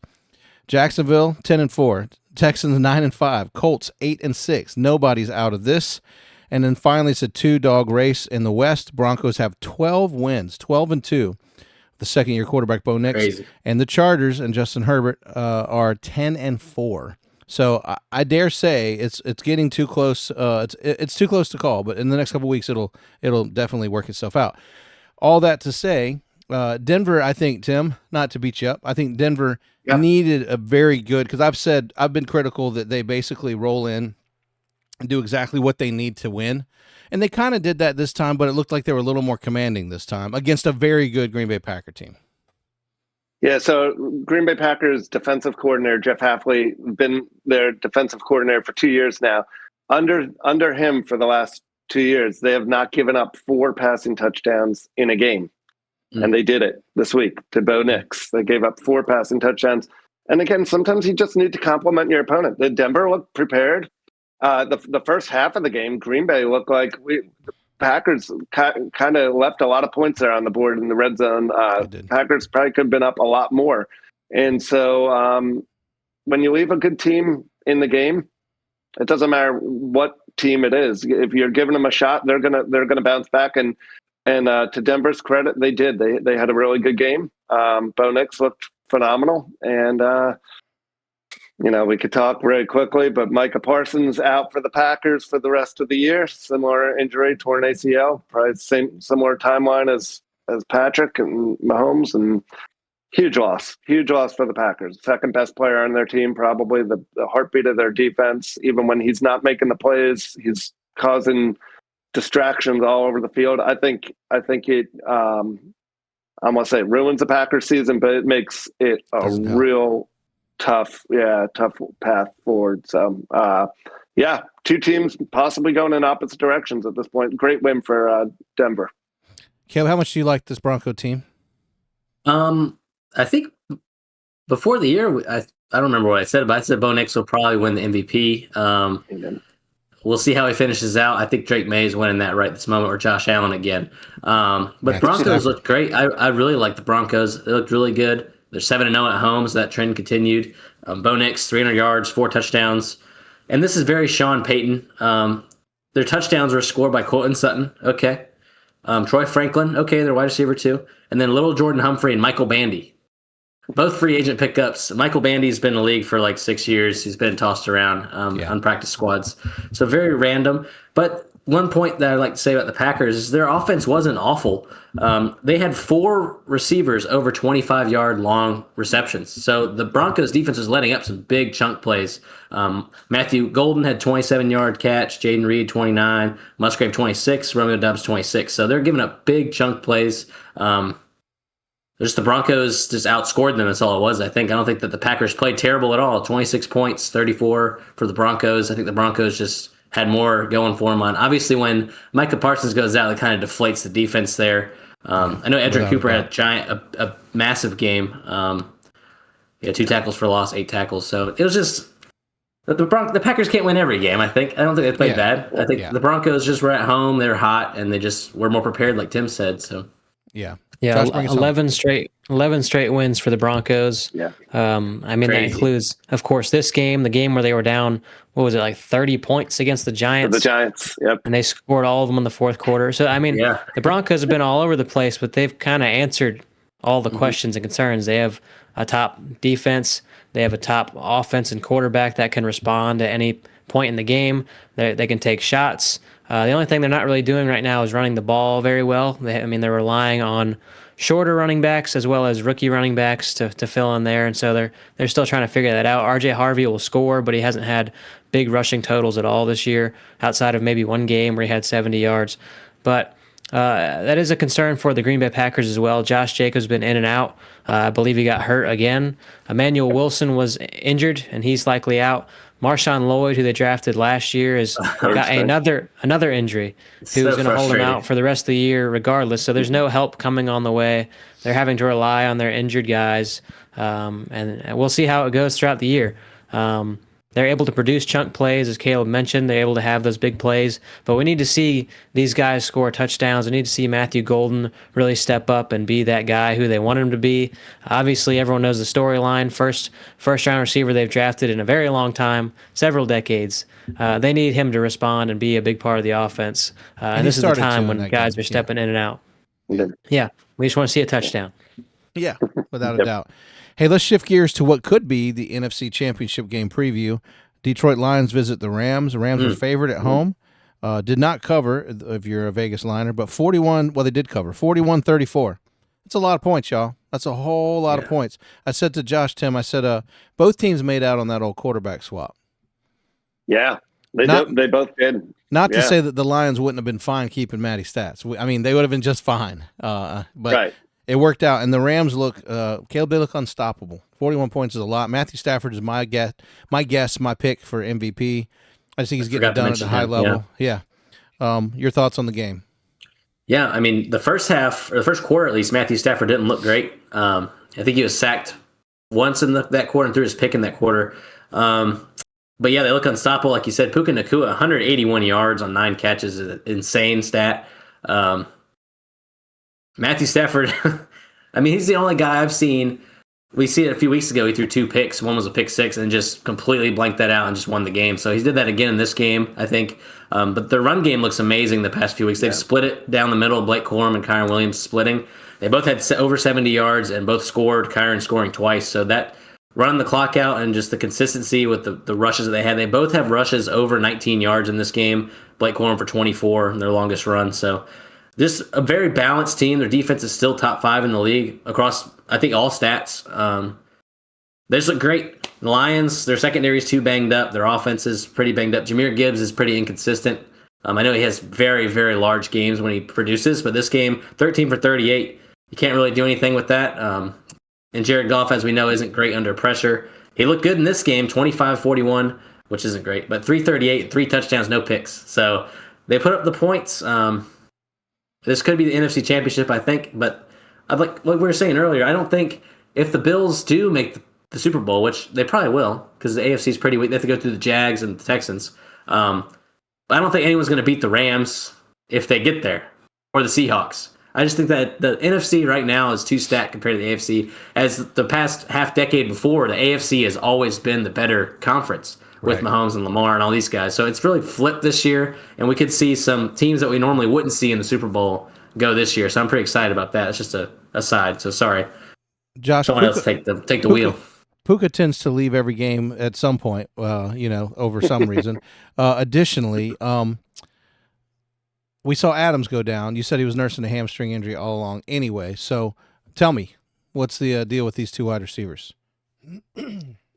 Jacksonville 10-4. Texans 9-5, Colts 8-6. Nobody's out of this. And then finally, it's a 2-dog race in the West. Broncos have 12 wins, 12-2. The second-year quarterback Bo Nix. Crazy. And the Chargers and Justin Herbert are 10-4. So I dare say it's getting too close. It's too close to call, but in the next couple of weeks it'll definitely work itself out. All that to say, Denver, I think, Tim, not to beat you up, I think Denver needed a very good, because I've been critical that they basically roll in and do exactly what they need to win. And they kind of did that this time, but it looked like they were a little more commanding this time against a very good Green Bay Packer team. Yeah, so Green Bay Packers defensive coordinator Jeff Hafley, been their defensive coordinator for 2 years now. Under him for the last 2 years, they have not given up 4 passing touchdowns in a game. And they did it this week to Bo Nix. They gave up 4 passing touchdowns. And again, sometimes you just need to compliment your opponent. The Denver looked prepared. The first half of the game, Green Bay looked like the Packers kind of left a lot of points there on the board in the red zone. Packers probably could have been up a lot more. And so when you leave a good team in the game, it doesn't matter what team it is. If you're giving them a shot, they're gonna bounce back. And to Denver's credit, they did. They had a really good game. Bo Nix looked phenomenal. And we could talk very quickly, but Micah Parsons out for the Packers for the rest of the year. Similar injury, torn ACL, probably similar timeline as Patrick and Mahomes, and huge loss for the Packers. Second best player on their team, probably the heartbeat of their defense. Even when he's not making the plays, he's causing distractions all over the field. I think it. I'm gonna say it ruins the Packers season, but it makes it a real tough path forward. So, 2 teams possibly going in opposite directions at this point. Great win for Denver. Caleb, how much do you like this Bronco team? I think before the year, I don't remember what I said, but I said Bo Nix will probably win the MVP. We'll see how he finishes out. I think Drake May is winning that right this moment, or Josh Allen again. But Broncos looked great. I really like the Broncos. They looked really good. They're 7-0 at home, so that trend continued. Bo Nix, 300 yards, 4 touchdowns. And this is very Sean Payton. Their touchdowns were scored by Colton Sutton. Okay. Troy Franklin. Okay, their wide receiver too. And then little Jordan Humphrey and Michael Bandy. Both free agent pickups. Michael Bandy's been in the league for like 6 years. He's been tossed around on practice squads. So very random. But one point that I'd like to say about the Packers is their offense wasn't awful. They had 4 receivers over 25-yard long receptions. So the Broncos defense was letting up some big chunk plays. Matthew Golden had 27-yard catch, Jaden Reed 29, Musgrave 26, Romeo Doubs 26. So they're giving up big chunk plays. The Broncos just outscored them. That's all it was, I think. I don't think that the Packers played terrible at all. 26 points, 34 for the Broncos. I think the Broncos just had more going for them on. Obviously, when Micah Parsons goes out, it kind of deflates the defense there. I know Edric Cooper had a massive game. 2 tackles for loss, 8 tackles. So it was just the Packers can't win every game, I think. I don't think they played bad. I think the Broncos just were at home. They were hot, and they just were more prepared, like Tim said. So yeah. 11 straight wins for the Broncos. Yeah. Crazy. That includes, of course, this game, the game where they were down, what was it, like 30 points against the Giants? The Giants, yep. And they scored all of them in the fourth quarter. So, the Broncos have been all over the place, but they've kind of answered all the questions and concerns. They have a top defense. They have a top offense and quarterback that can respond at any point in the game. They can take shots. The only thing they're not really doing right now is running the ball very well. They're relying on shorter running backs as well as rookie running backs to fill in there, and so they're still trying to figure that out. RJ Harvey will score, but he hasn't had big rushing totals at all this year, outside of maybe one game where he had 70 yards. But that is a concern for the Green Bay Packers as well. Josh Jacobs has been in and out. I believe he got hurt again. Emmanuel Wilson was injured, and he's likely out. Marshawn Lloyd, who they drafted last year, has got another injury. Who's going to hold him out for the rest of the year regardless. So there's no help coming on the way. They're having to rely on their injured guys, and we'll see how it goes throughout the year. they're able to produce chunk plays, as Caleb mentioned. They're able to have those big plays. But we need to see these guys score touchdowns. We need to see Matthew Golden really step up and be that guy who they want him to be. Obviously, everyone knows the storyline. First-round receiver they've drafted in a very long time, several decades. They need him to respond and be a big part of the offense. And this is the time when guys are stepping in and out. Yeah, we just want to see a touchdown. Yeah, without a doubt. Hey, let's shift gears to what could be the NFC Championship game preview. Detroit Lions visit the Rams. The Rams are favored at home. Did not cover if you're a Vegas liner, but 41, well, they did cover, 41-34. That's a lot of points, y'all. That's a whole lot of points. I said to Josh, Tim, I said, both teams made out on that old quarterback swap. Yeah, they both did. Not to say that the Lions wouldn't have been fine keeping Matty Stats. I mean, they would have been just fine. But right. It worked out, and the Rams look. Caleb, they look unstoppable. 41 points is a lot. Matthew Stafford is my pick for MVP. I just think he's getting it done at a high level. Yeah. Your thoughts on the game? Yeah, I mean, the first half, or the first quarter at least, Matthew Stafford didn't look great. I think he was sacked once in that quarter and threw his pick in that quarter. But yeah, they look unstoppable. Like you said, Puka Nacua, 181 yards on 9 catches is an insane stat. Matthew Stafford, I mean, he's the only guy I've seen. We see it a few weeks ago. He threw 2 picks. One was a pick 6 and just completely blanked that out and just won the game. So he did that again in this game, I think. But their run game looks amazing the past few weeks. They've split it down the middle. Blake Corum and Kyron Williams splitting. They both had over 70 yards and both scored, Kyron scoring twice. So that running the clock out and just the consistency with the rushes that they had. They both have rushes over 19 yards in this game. Blake Corum for 24 in their longest run. So just a very balanced team. Their defense is still top 5 in the league across, I think, all stats. They just look great. The Lions, their secondary is too banged up. Their offense is pretty banged up. Jameer Gibbs is pretty inconsistent. I know he has very, very large games when he produces, but this game, 13 for 38, you can't really do anything with that. And Jared Goff, as we know, isn't great under pressure. He looked good in this game, 25-41, which isn't great, but 338, 3 touchdowns, no picks. So they put up the points. This could be the NFC Championship, I think, but like we were saying earlier, I don't think if the Bills do make the Super Bowl, which they probably will, because the AFC is pretty weak. They have to go through the Jags and the Texans. I don't think anyone's going to beat the Rams if they get there, or the Seahawks. I just think that the NFC right now is too stacked compared to the AFC. As the past half decade before, the AFC has always been the better conference with Mahomes and Lamar and all these guys. So it's really flipped this year, and we could see some teams that we normally wouldn't see in the Super Bowl go this year. So I'm pretty excited about that. It's just a aside. So sorry, Josh. Someone else take the wheel. Puka tends to leave every game at some point, over some reason. Additionally, we saw Adams go down. You said he was nursing a hamstring injury all along anyway. So tell me, what's the deal with these 2 wide receivers?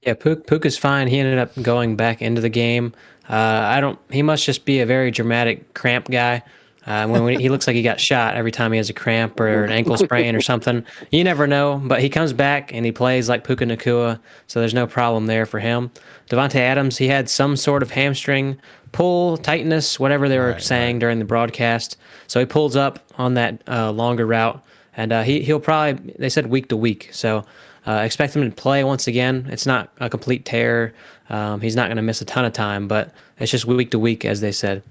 Yeah, Puka's fine. He ended up going back into the game. He must just be a very dramatic cramp guy. When he looks like he got shot every time he has a cramp or an ankle sprain or something. You never know, but he comes back and he plays like Puka Nacua, so there's no problem there for him. Devontae Adams, he had some sort of hamstring pull, tightness, whatever they were saying during the broadcast. So he pulls up on that longer route, and he'll probably, they said week to week. So expect him to play once again. It's not a complete tear. He's not going to miss a ton of time, but it's just week to week, as they said.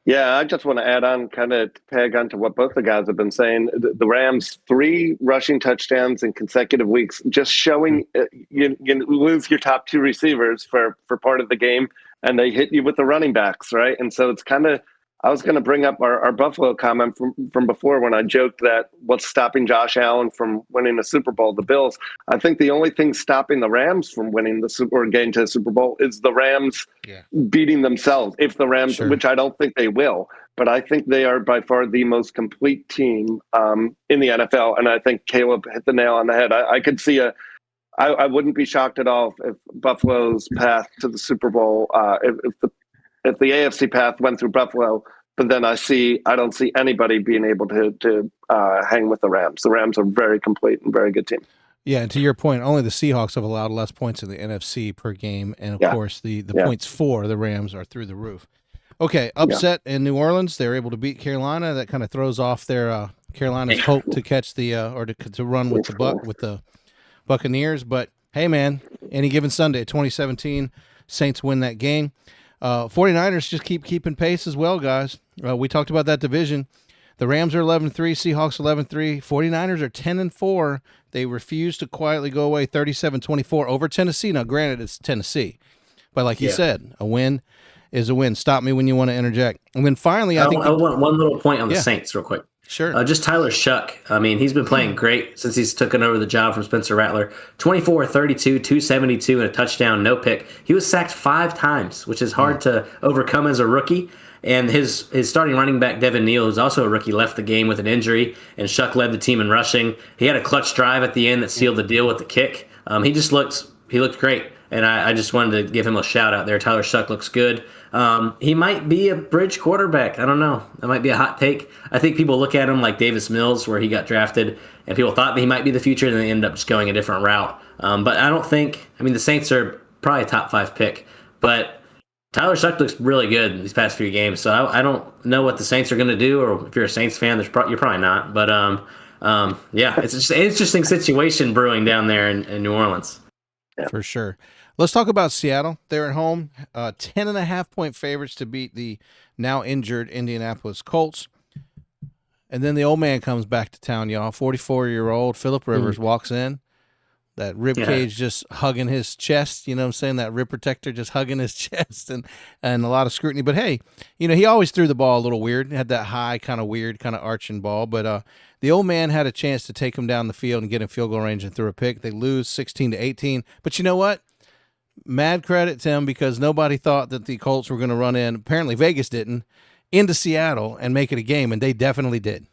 Yeah, I just want to add on, kind of tag on to what both the guys have been saying. The Rams, 3 rushing touchdowns in consecutive weeks, just showing you lose your top 2 receivers for part of the game, and they hit you with the running backs, right? And so it's kind of, I was going to bring up our Buffalo comment from before when I joked that what's stopping Josh Allen from winning the Super Bowl, the Bills. I think the only thing stopping the Rams from winning or getting to the Super Bowl is the Rams beating themselves. If the Rams, which I don't think they will, but I think they are by far the most complete team in the NFL. And I think Caleb hit the nail on the head. I could see I wouldn't be shocked at all if Buffalo's path to the Super Bowl, if the AFC path went through Buffalo, but then I don't see anybody being able to hang with the Rams. The Rams are very complete and very good team. Yeah, and to your point, only the Seahawks have allowed less points in the NFC per game, and of course the points for the Rams are through the roof. Okay, upset in New Orleans. They're able to beat Carolina. That kind of throws off their Carolina's hope to catch the or to run with the Buccaneers. But Hey, man, any given Sunday, 2017, Saints win that game. 49ers just keeping pace as well, guys. We talked about that division. The Rams are 11-3, Seahawks 11-3, 49ers are 10-4. They refuse to quietly go away 37-24 over Tennessee. Now, granted, it's Tennessee, but like you said, a win is a win. Stop me when you want to interject. And then finally, I want one little point on the Saints real quick. Sure. Just Tyler Shuck. I mean, he's been playing great since he's taken over the job from Spencer Rattler. 24-32, 272, and a touchdown, no pick. He was sacked 5 times, which is hard to overcome as a rookie. And his starting running back, Devin Neal, who's also a rookie, left the game with an injury, and Shuck led the team in rushing. He had a clutch drive at the end that sealed the deal with the kick. He looked great, and I just wanted to give him a shout out there. Tyler Shuck looks good. He might be a bridge quarterback. I don't know. That might be a hot take. I think people look at him like Davis Mills, where he got drafted, and people thought that he might be the future, and they ended up just going a different route. But I don't think – I mean, the Saints are probably a top 5 pick, but – Tyler Shuck looks really good in these past few games, so I don't know what the Saints are going to do, or if you're a Saints fan, you're probably not. But it's just an interesting situation brewing down there in New Orleans. Yeah. For sure. Let's talk about Seattle. They're at home, 10.5-point favorites to beat the now injured Indianapolis Colts. And then the old man comes back to town, y'all. 44-year-old Phillip Rivers walks in. That rib cage just hugging his chest, you know what I'm saying? That rib protector just hugging his chest and a lot of scrutiny. But, hey, he always threw the ball a little weird. He had that high, kind of weird, kind of arching ball. But the old man had a chance to take him down the field and get in field goal range and threw a pick. They lose 16-18. But you know what? Mad credit to him, because nobody thought that the Colts were going to run in. Apparently Vegas didn't, into Seattle and make it a game, and they definitely did.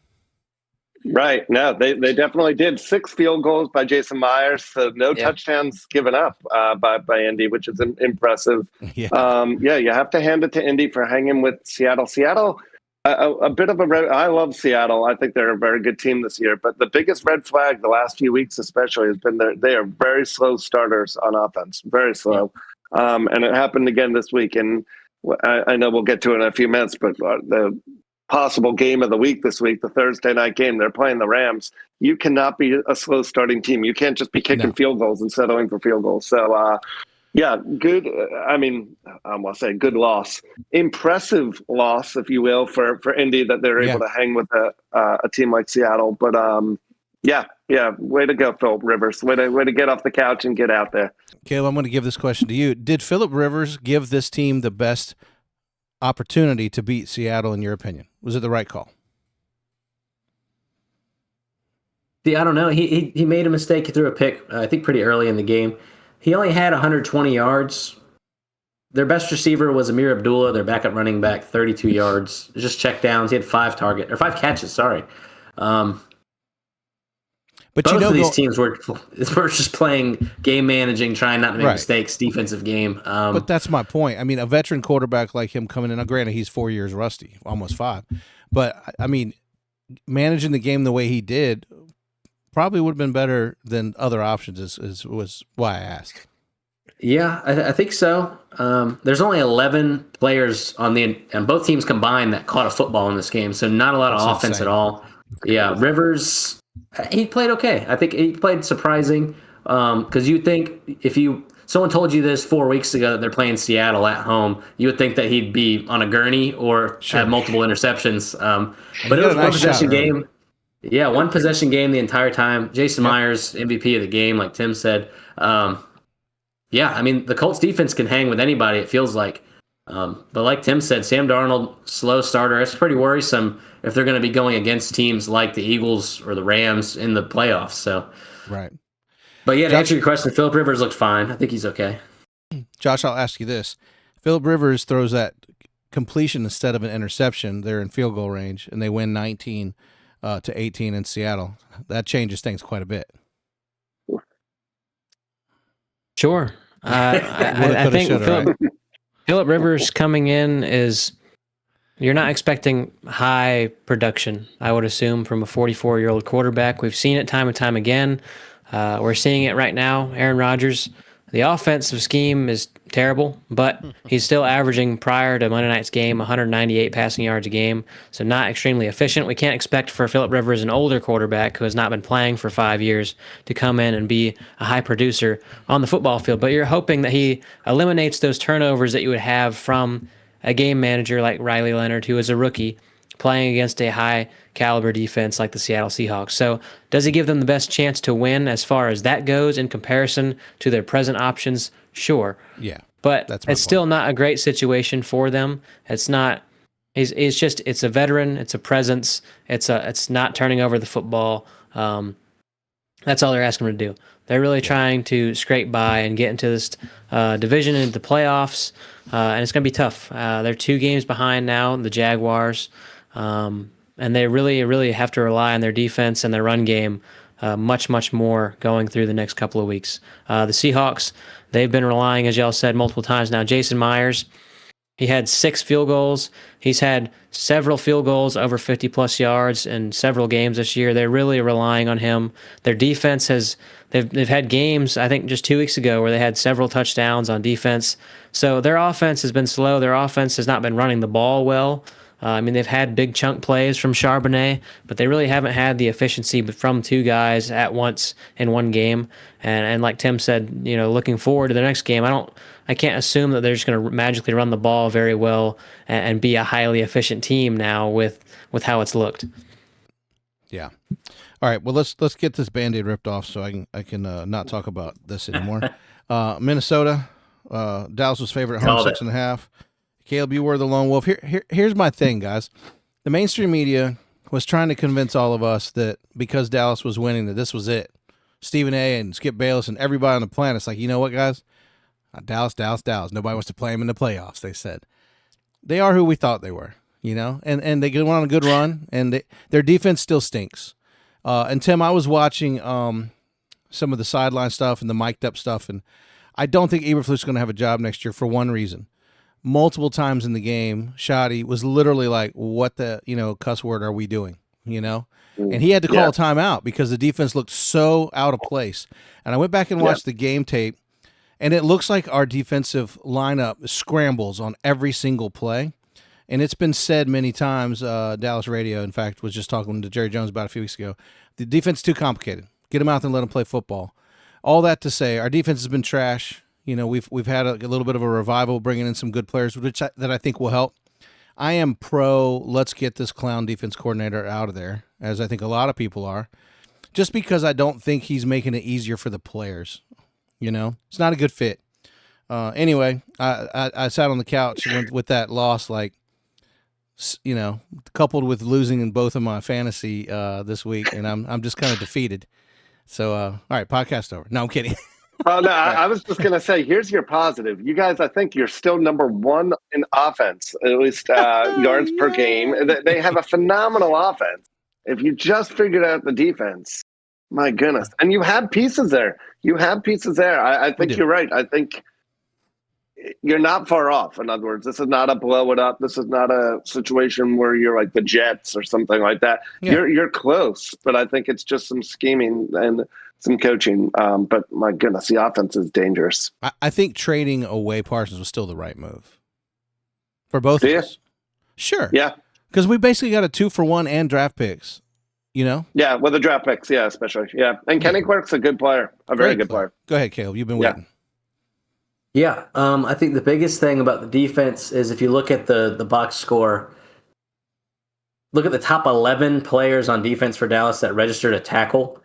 Right. No, they definitely did. 6 field goals by Jason Myers, so no touchdowns given up by Indy, which is impressive. Yeah. You have to hand it to Indy for hanging with Seattle. Seattle, a bit of I love Seattle. I think they're a very good team this year, but the biggest red flag the last few weeks especially has been they are very slow starters on offense, very slow. And it happened again this week, and I know we'll get to it in a few minutes, but the possible game of the week this week, the Thursday night game, they're playing the Rams. You cannot be a slow starting team. You can't just be kicking field goals and settling for field goals. So, good. I mean, I want to say good loss. Impressive loss, if you will, for Indy, that they're able to hang with a team like Seattle. But, way to go, Phillip Rivers. Way to get off the couch and get out there. Caleb, I'm going to give this question to you. Did Phillip Rivers give this team the best opportunity to beat Seattle, in your opinion? Was it the right call? I don't know. He made a mistake. He threw a pick, I think, pretty early in the game. He only had 120 yards. Their best receiver was Amir Abdullah, their backup running back, 32 yards. Just check downs. He had 5 catches. Sorry. But both of these teams were just playing game managing, trying not to make mistakes, defensive game. But that's my point. I mean, a veteran quarterback like him coming in, now granted he's 4 years rusty, almost 5. But, I mean, managing the game the way he did probably would have been better than other options was why I asked. Yeah, I think so. There's only 11 players on both teams combined that caught a football in this game, so not a lot of offense at all. Yeah, Rivers, he played okay. I think he played surprising, because you think if someone told you this 4 weeks ago that they're playing Seattle at home, you would think that he'd be on a gurney or have multiple interceptions. But it was one possession game. Yeah, one possession game the entire time. Jason Myers, MVP of the game, like Tim said. I mean, the Colts defense can hang with anybody, it feels like. But like Tim said, Sam Darnold, slow starter. It's pretty worrisome if they're going to be going against teams like the Eagles or the Rams in the playoffs. So, right. But to answer your question, Phillip Rivers looked fine. I think he's okay. Josh, I'll ask you this. Phillip Rivers throws that completion instead of an interception. They're in field goal range, and they win 19-18 in Seattle. That changes things quite a bit. Sure. I think Phillip Rivers coming in you're not expecting high production, I would assume, from a 44-year-old quarterback. We've seen it time and time again. We're seeing it right now. Aaron Rodgers The offensive scheme is terrible, but he's still averaging prior to Monday night's game 198 passing yards a game, so not extremely efficient. We can't expect for Phillip Rivers, an older quarterback who has not been playing for 5 years, to come in and be a high producer on the football field. But you're hoping that he eliminates those turnovers that you would have from a game manager like Riley Leonard, who is a rookie, playing against a high caliber defense like the Seattle Seahawks. So does he give them the best chance to win as far as that goes in comparison to their present options? Sure. Yeah. But it's still not a great situation for them. It's not. It's a veteran. It's a presence. It's not turning over the football. That's all they're asking them to do. They're really trying to scrape by and get into this division, into the playoffs, and it's going to be tough. They're 2 games behind now, the Jaguars, and they really have to rely on their defense and their run game much, much more going through the next couple of weeks. The Seahawks, they've been relying, as y'all said multiple times now, Jason Myers. He had 6 field goals. He's had several field goals over 50-plus yards in several games this year. They're really relying on him. Their defense they've had games, I think just 2 weeks ago, where they had several touchdowns on defense. So their offense has been slow. Their offense has not been running the ball well. They've had big chunk plays from Charbonnet, but they really haven't had the efficiency from 2 guys at once in one game. And like Tim said, looking forward to the next game, I can't assume that they're just going to magically run the ball very well and be a highly efficient team now with how it's looked. Yeah. All right. Well, let's get this Band-Aid ripped off so I can not talk about this anymore. Minnesota, Dallas's favorite home, 6.5. Caleb, you were the lone wolf. Here's my thing, guys. The mainstream media was trying to convince all of us that because Dallas was winning, that this was it. Stephen A. and Skip Bayless and everybody on the planet's like, you know what, guys? Dallas. Nobody wants to play them in the playoffs, they said. They are who we thought they were, and they went on a good run, and their defense still stinks. And Tim, I was watching some of the sideline stuff and the mic'd up stuff, and I don't think Eberflus going to have a job next year for one reason. Multiple times in the game, Shoddy was literally like, what the, cuss word are we doing, And he had to call a timeout because the defense looked so out of place. And I went back and watched the game tape, and it looks like our defensive lineup scrambles on every single play. And it's been said many times, Dallas radio, in fact, was just talking to Jerry Jones about a few weeks ago, the defense is too complicated. Get them out there and let them play football. All that to say, our defense has been trash. We've had a little bit of a revival, bringing in some good players, that I think will help. I am pro, let's get this clown defense coordinator out of there, as I think a lot of people are, just because I don't think he's making it easier for the players. It's not a good fit. Anyway, I sat on the couch with that loss, coupled with losing in both of my fantasy this week, and I'm just kind of defeated. So, all right, podcast over. No, I'm kidding. Oh, no, I was just going to say, here's your positive. You guys, I think you're still number 1 in offense, at least yards per game. They have a phenomenal offense. If you just figured out the defense, my goodness. And you have pieces there. I think you're right. I think you're not far off. In other words, this is not a blow it up. This is not a situation where you're like the Jets or something like that. Yeah. You're close, but I think it's just some scheming and some coaching. But my goodness, the offense is dangerous. I think trading away Parsons was still the right move for both of us. Sure. Yeah. Because we basically got a 2-for-1 and draft picks, Yeah, with the draft picks, yeah, especially. Yeah. And Kenny Clark's a good player, a very good player. Go ahead, Caleb. You've been waiting. Yeah, I think the biggest thing about the defense is if you look at the box score, look at the top 11 players on defense for Dallas that registered a tackle.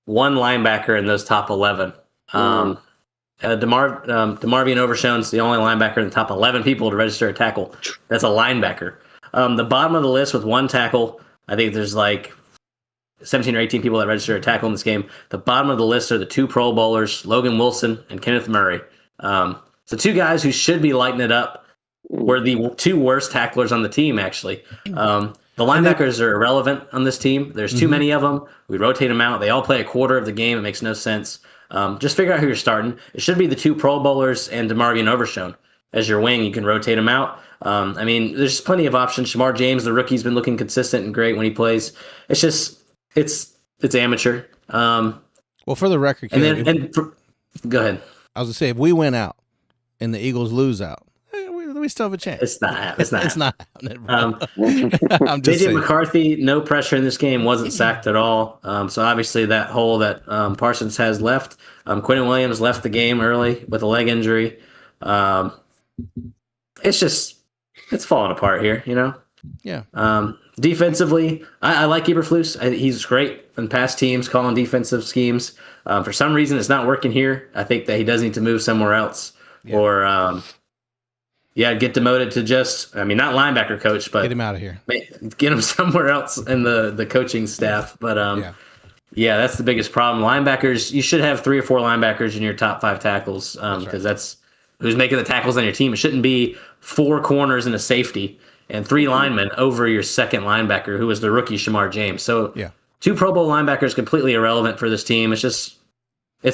1 linebacker in those top 11. DeMarvion Overshown's the only linebacker in the top 11 people to register a tackle. That's a linebacker. The bottom of the list with 1 tackle, I think there's like 17 or 18 people that registered a tackle in this game. The bottom of the list are the 2 Pro Bowlers, Logan Wilson and Kenneth Murray. So 2 guys who should be lighting it up were the 2 worst tacklers on the team, actually. The linebackers are irrelevant on this team. There's too many of them. We rotate them out. They all play a quarter of the game. It makes no sense. Just figure out who you're starting. It should be the 2 Pro Bowlers and DeMarvion Overshown as your wing. You can rotate them out. There's plenty of options. Shamar James, the rookie's been looking consistent and great when he plays. It's just, it's amateur. Well, for the record, Caleb, go ahead. I was gonna say if we win out and the Eagles lose out, we still have a chance. It's not. It's not. It's not happening. Bro. I'm just JJ saying. McCarthy, no pressure in this game, wasn't sacked at all. So obviously that hole that Parsons has left. Quentin Williams left the game early with a leg injury. It's falling apart here, you know. Yeah. Defensively, I like Eberflus. He's great in past teams calling defensive schemes. For some reason, it's not working here. I think that he does need to move somewhere else, or get demoted to not linebacker coach, but Get him out of here. Get him somewhere else in the coaching staff. But that's the biggest problem. Linebackers, you should have 3 or 4 linebackers in your top 5 tackles because that's who's making the tackles on your team. It shouldn't be 4 corners and a safety and 3 linemen over your second linebacker, who was the rookie Shamar James. So 2 Pro Bowl linebackers completely irrelevant for this team. It's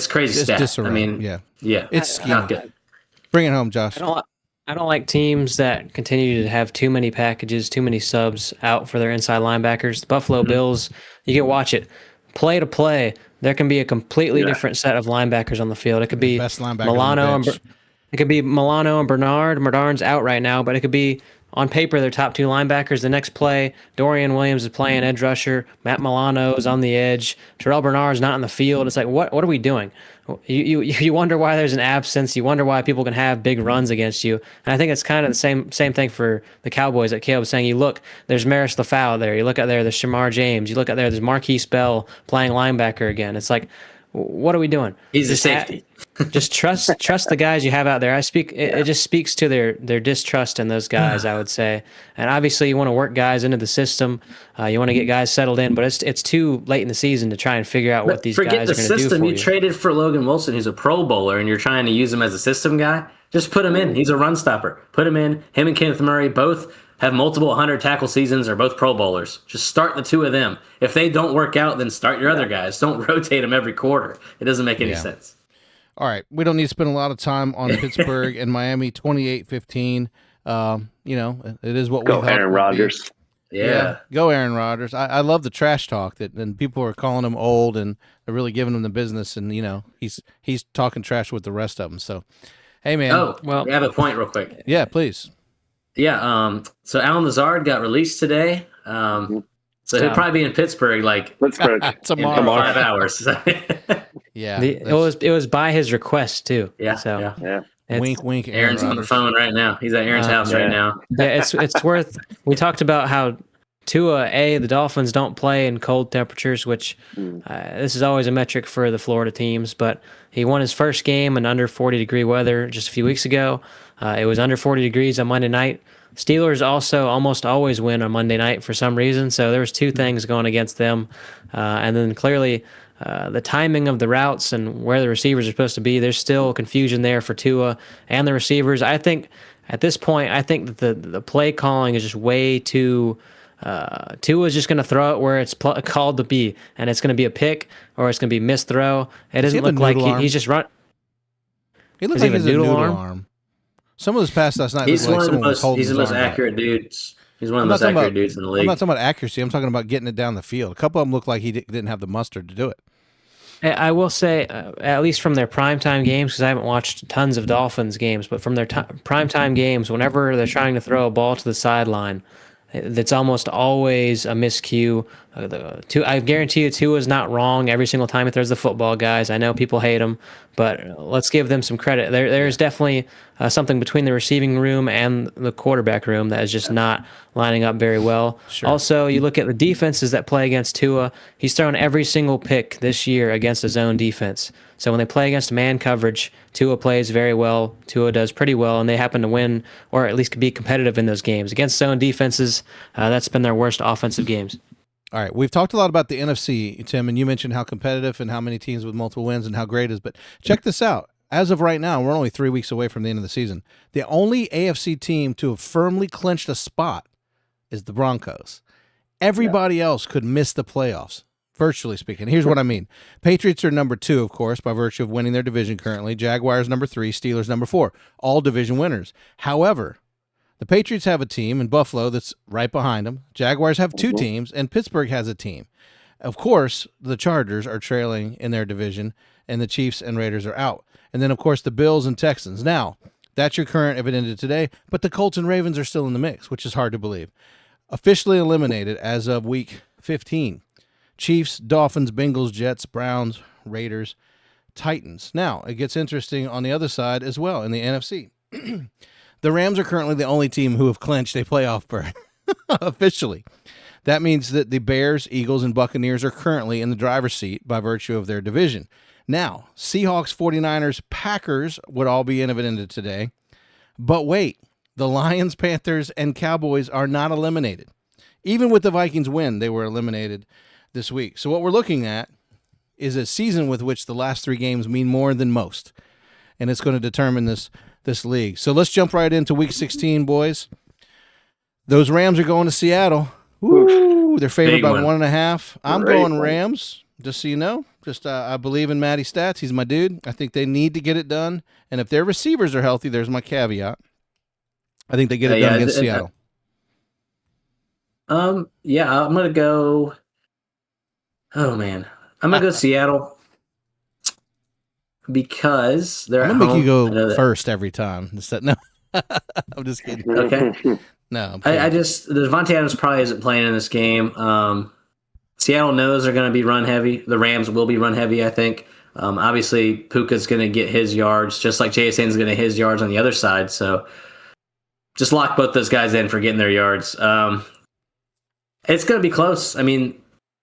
crazy stat. Disarray. I mean, it's not good. Bring it home, Josh. I don't like teams that continue to have too many packages, too many subs out for their inside linebackers. The Buffalo Bills, you can watch it. Play to play, there can be a completely different set of linebackers on the field. It could be best linebacker Milano on the bench. It could be Milano and Bernard. Bernard's out right now, but it could be on paper their top 2 linebackers. The next play, Dorian Williams is playing edge rusher. Matt Milano is on the edge. Terrell Bernard's not in the field. It's like, what are we doing? You wonder why there's an absence. You wonder why people can have big runs against you. And I think it's kind of the same thing for the Cowboys that Caleb was saying. You look, there's Maris Lafau there. You look out there, there's Shamar James. You look out there, there's Marquise Bell playing linebacker again. It's like, what are we doing? He's a safety. Just trust the guys you have out there. It just speaks to their distrust in those guys, I would say. And obviously you want to work guys into the system. You want to get guys settled in, but it's too late in the season to try and figure out what these guys are going to do for you. Forget the system. You traded for Logan Wilson, who's a Pro Bowler, and you're trying to use him as a system guy. Just put him in. He's a run stopper. Put him in. Him and Kenneth Murray both have multiple 100 tackle seasons, are both Pro Bowlers. Just start the 2 of them. If they don't work out, then start your other guys. Don't rotate them every quarter. It doesn't make any sense. All right. We don't need to spend a lot of time on Pittsburgh and Miami, 28-15. It is what we go Aaron Rodgers. Yeah. Go Aaron Rodgers. I love the trash talk and people are calling him old and they're really giving him the business. And, he's talking trash with the rest of them. So, hey, man. Oh, well, I have a point real quick. Yeah, please. Yeah, so Alan Lazard got released today. So he'll probably be in Pittsburgh tomorrow. In 5 hours. It was by his request too. Yeah. Wink, wink. Aaron's on the phone right now. He's at Aaron's house right now. Yeah, it's worth. We talked about how Tua, the Dolphins don't play in cold temperatures, which this is always a metric for the Florida teams. But he won his first game in under 40-degree weather just a few weeks ago. It was under 40 degrees on Monday night. Steelers also almost always win on Monday night for some reason. So there was 2 things going against them. And then clearly the timing of the routes and where the receivers are supposed to be, there's still confusion there for Tua and the receivers. I think at this point, that the play calling is just way too Tua's just going to throw it where it's called to be, and it's going to be a pick or it's going to be missed throw. It doesn't look like he's just run. He looks like he has a noodle arm. Some of his passes last night he's looked like one of someone he's the most accurate dudes. He's one of the most accurate dudes in the league. I'm not talking about accuracy. I'm talking about getting it down the field. A couple of them looked like he didn't have the mustard to do it. I will say, at least from their primetime games, because I haven't watched tons of Dolphins games, but from their primetime games, whenever they're trying to throw a ball to the sideline, that's almost always a miscue. I guarantee you, Tua is not wrong every single time he throws the football, guys. I know people hate him, but let's give them some credit. There's definitely something between the receiving room and the quarterback room that is just not lining up very well. Sure. Also, you look at the defenses that play against Tua. He's thrown every single pick this year against his own defense. So when they play against man coverage, Tua plays very well. Tua does pretty well, and they happen to win or at least be competitive in those games. Against zone defenses, that's been their worst offensive games. All right, we've talked a lot about the NFC, Tim, and you mentioned how competitive and how many teams with multiple wins and how great it is. But check this out. As of right now, we're only 3 weeks away from the end of the season. The only AFC team to have firmly clinched a spot is the Broncos. Everybody else could miss the playoffs, virtually speaking. Here's what I mean. Patriots are number 2, of course, by virtue of winning their division currently. Jaguars number 3, Steelers number 4, all division winners. However, the Patriots have a team in Buffalo that's right behind them. Jaguars have 2 teams, and Pittsburgh has a team. Of course, the Chargers are trailing in their division, and the Chiefs and Raiders are out. And then, of course, the Bills and Texans. Now, that's your current if it ended today, but the Colts and Ravens are still in the mix, which is hard to believe. Officially eliminated as of week 15. Chiefs, Dolphins, Bengals, Jets, Browns, Raiders, Titans. Now, it gets interesting on the other side as well in the NFC. The Rams are currently the only team who have clinched a playoff berth officially. That means that the Bears, Eagles, and Buccaneers are currently in the driver's seat by virtue of their division. Now, Seahawks, 49ers, Packers would all be in if it ended today. But wait, the Lions, Panthers, and Cowboys are not eliminated. Even with the Vikings win, they were eliminated this week. So what we're looking at is a season with which the last 3 games mean more than most. And it's going to determine this league. So let's jump right into week 16, boys. Those Rams are going to Seattle. Ooh, they're favored by 1.5. I'm going Rams, just so you know. Just I believe in Matty Stats. He's my dude. I think they need to get it done. And if their receivers are healthy, there's my caveat. I think they get it done against Seattle. Yeah, I'm gonna go. Oh man, I'm gonna go Seattle because they're. I'm gonna make you go first every time. No, I'm just kidding. Okay. No, I just Devontae Adams probably isn't playing in this game. Seattle knows they're going to be run heavy. The Rams will be run heavy, I think. Obviously, Puka's going to get his yards, just like JSN's going to his yards on the other side. So just lock both those guys in for getting their yards. It's going to be close. I mean,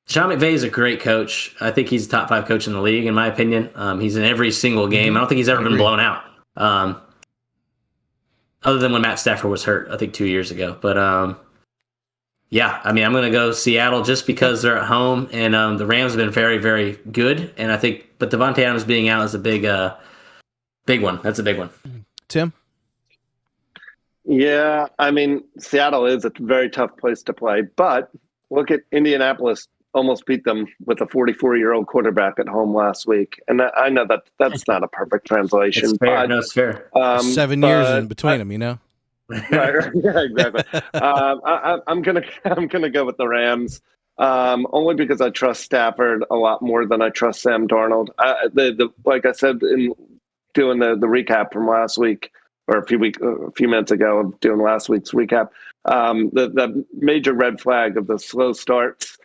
Sean McVay is a great coach. I think he's a top 5 coach in the league, in my opinion. He's in every single game. I don't think he's ever been blown out. Other than when Matt Stafford was hurt, I think 2 years ago. But yeah, I mean, I'm going to go Seattle just because they're at home, and the Rams have been very, very good. And I think, but Devontae Adams being out is a big one. That's a big one. Tim? Yeah, I mean, Seattle is a very tough place to play, but look at Indianapolis. Almost beat them with a 44-year-old quarterback at home last week. And I know that's not a perfect translation. It's fair. But, no, it's fair. 7 years in between them, you know? Right, yeah, exactly. I'm gonna go with the Rams, only because I trust Stafford a lot more than I trust Sam Darnold. Like I said in doing the recap from last week, or a few minutes ago of doing last week's recap, the major red flag of the slow starts.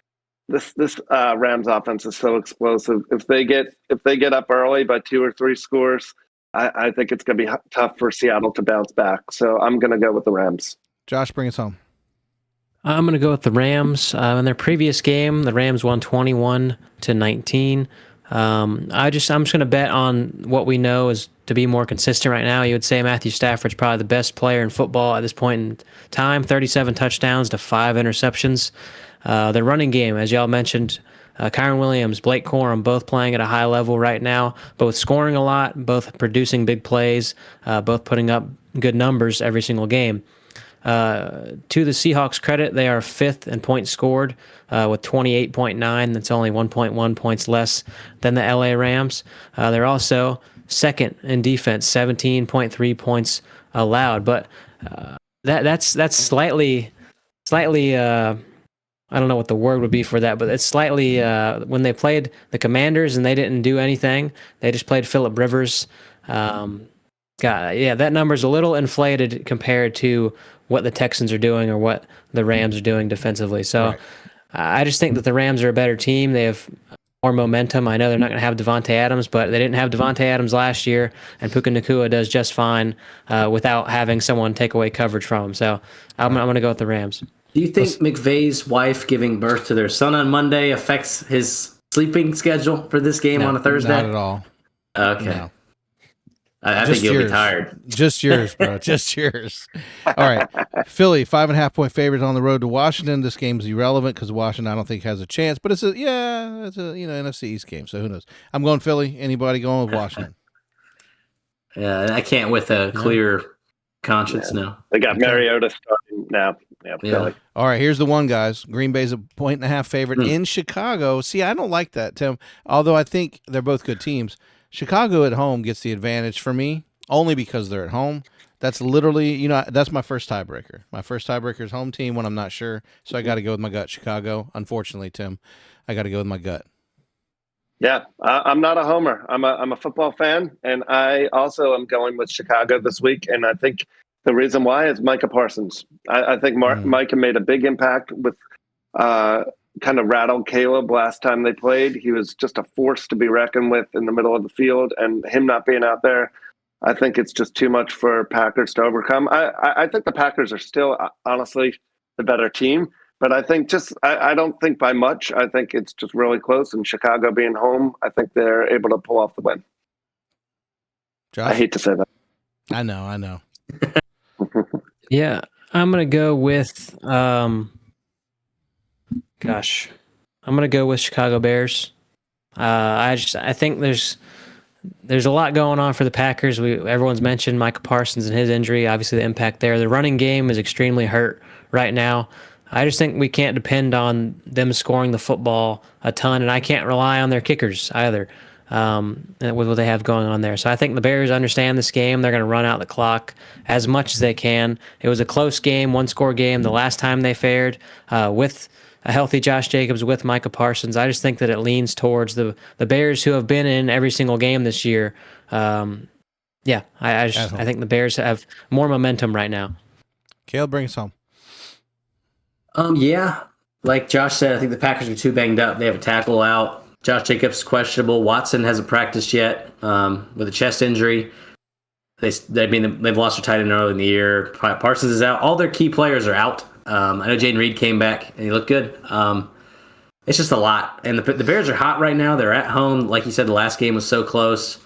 This Rams offense is so explosive. If they get up early by 2 or 3 scores, I think it's going to be tough for Seattle to bounce back. So I'm going to go with the Rams. Josh, bring us home. I'm going to go with the Rams. In their previous game, the Rams won 21-19. I'm just going to bet on what we know is to be more consistent right now. You would say Matthew Stafford's probably the best player in football at this point in time. 37 touchdowns to 5 interceptions. Their running game, as y'all mentioned, Kyron Williams, Blake Corum, both playing at a high level right now, both scoring a lot, both producing big plays, both putting up good numbers every single game. To the Seahawks' credit, they are 5th in points scored with 28.9. That's only 1.1 points less than the LA Rams. They're also 2nd in defense, 17.3 points allowed. But that's slightly. I don't know what the word would be for that, but it's slightly when they played the Commanders and they didn't do anything. They just played Phillip Rivers. That number's a little inflated compared to what the Texans are doing or what the Rams are doing defensively. So right. I just think that the Rams are a better team. They have more momentum. I know they're not going to have Devontae Adams, but they didn't have Devontae Adams last year, and Puka Nacua does just fine without having someone take away coverage from him. So I'm going to go with the Rams. Do you think McVay's wife giving birth to their son on Monday affects his sleeping schedule for this game on a Thursday? Not at all. Okay. No. I think you'll be tired. Just yours, bro. Just yours. All right. Philly, 5.5-point favorites on the road to Washington. This game's irrelevant because Washington I don't think has a chance, but it's a NFC East game, so who knows? I'm going Philly. Anybody going with Washington? Yeah, I can't with a clear conscience now. They got Mariota starting now. Yeah, Philly. All right, here's the one, guys. Green Bay's a 1.5 favorite in Chicago. See, I don't like that, Tim, although I think they're both good teams. Chicago at home gets the advantage for me only because they're at home. That's literally, that's my first tiebreaker. My first tiebreaker is home team when I'm not sure. So I got to go with my gut, Chicago. Unfortunately, Tim, I got to go with my gut. Yeah, I'm not a homer. I'm a football fan, and I also am going with Chicago this week. And I think the reason why is Micah Parsons. I think Micah made a big impact with kind of rattled Caleb last time they played. He was just a force to be reckoned with in the middle of the field, and him not being out there, I think it's just too much for Packers to overcome. I think the Packers are still honestly the better team. But I think I don't think by much. I think it's just really close. And Chicago being home, I think they're able to pull off the win. Josh? I hate to say that. I know. Yeah, I'm gonna go with I'm gonna go with Chicago Bears. I think there's a lot going on for the Packers. Everyone's mentioned Micah Parsons and his injury, obviously the impact there. The running game is extremely hurt right now. I just think we can't depend on them scoring the football a ton, and I can't rely on their kickers either with what they have going on there. So I think the Bears understand this game. They're going to run out the clock as much as they can. It was a close game, one-score game the last time they fared with a healthy Josh Jacobs, with Micah Parsons. I just think that it leans towards the Bears, who have been in every single game this year. I think the Bears have more momentum right now. Caleb, bring us home. Yeah, like Josh said, I think the Packers are too banged up. They have a tackle out. Josh Jacobs questionable. Watson hasn't practiced yet with a chest injury. They've lost their tight end early in the year. Parsons is out. All their key players are out. I know Jaden Reed came back and he looked good. It's just a lot. And the Bears are hot right now. They're at home. Like you said, the last game was so close.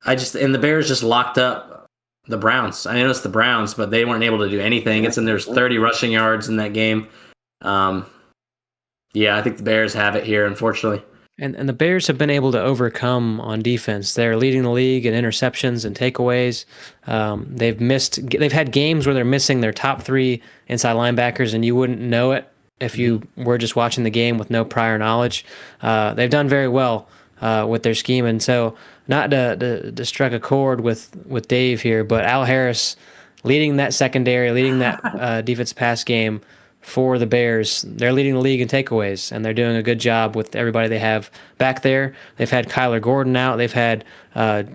And the Bears just locked up the Browns. I know it's the Browns, but they weren't able to do anything. There's 30 rushing yards in that game. I think the Bears have it here, unfortunately. And the Bears have been able to overcome on defense. They're leading the league in interceptions and takeaways. They've had games where they're missing their top 3 inside linebackers, and you wouldn't know it if you were just watching the game with no prior knowledge. They've done very well with their scheme, and so not to strike a chord with Dave here, but Al Harris leading that secondary, leading that defensive pass game for the Bears. They're leading the league in takeaways, and they're doing a good job with everybody they have back there. They've had Kyler Gordon out. They've had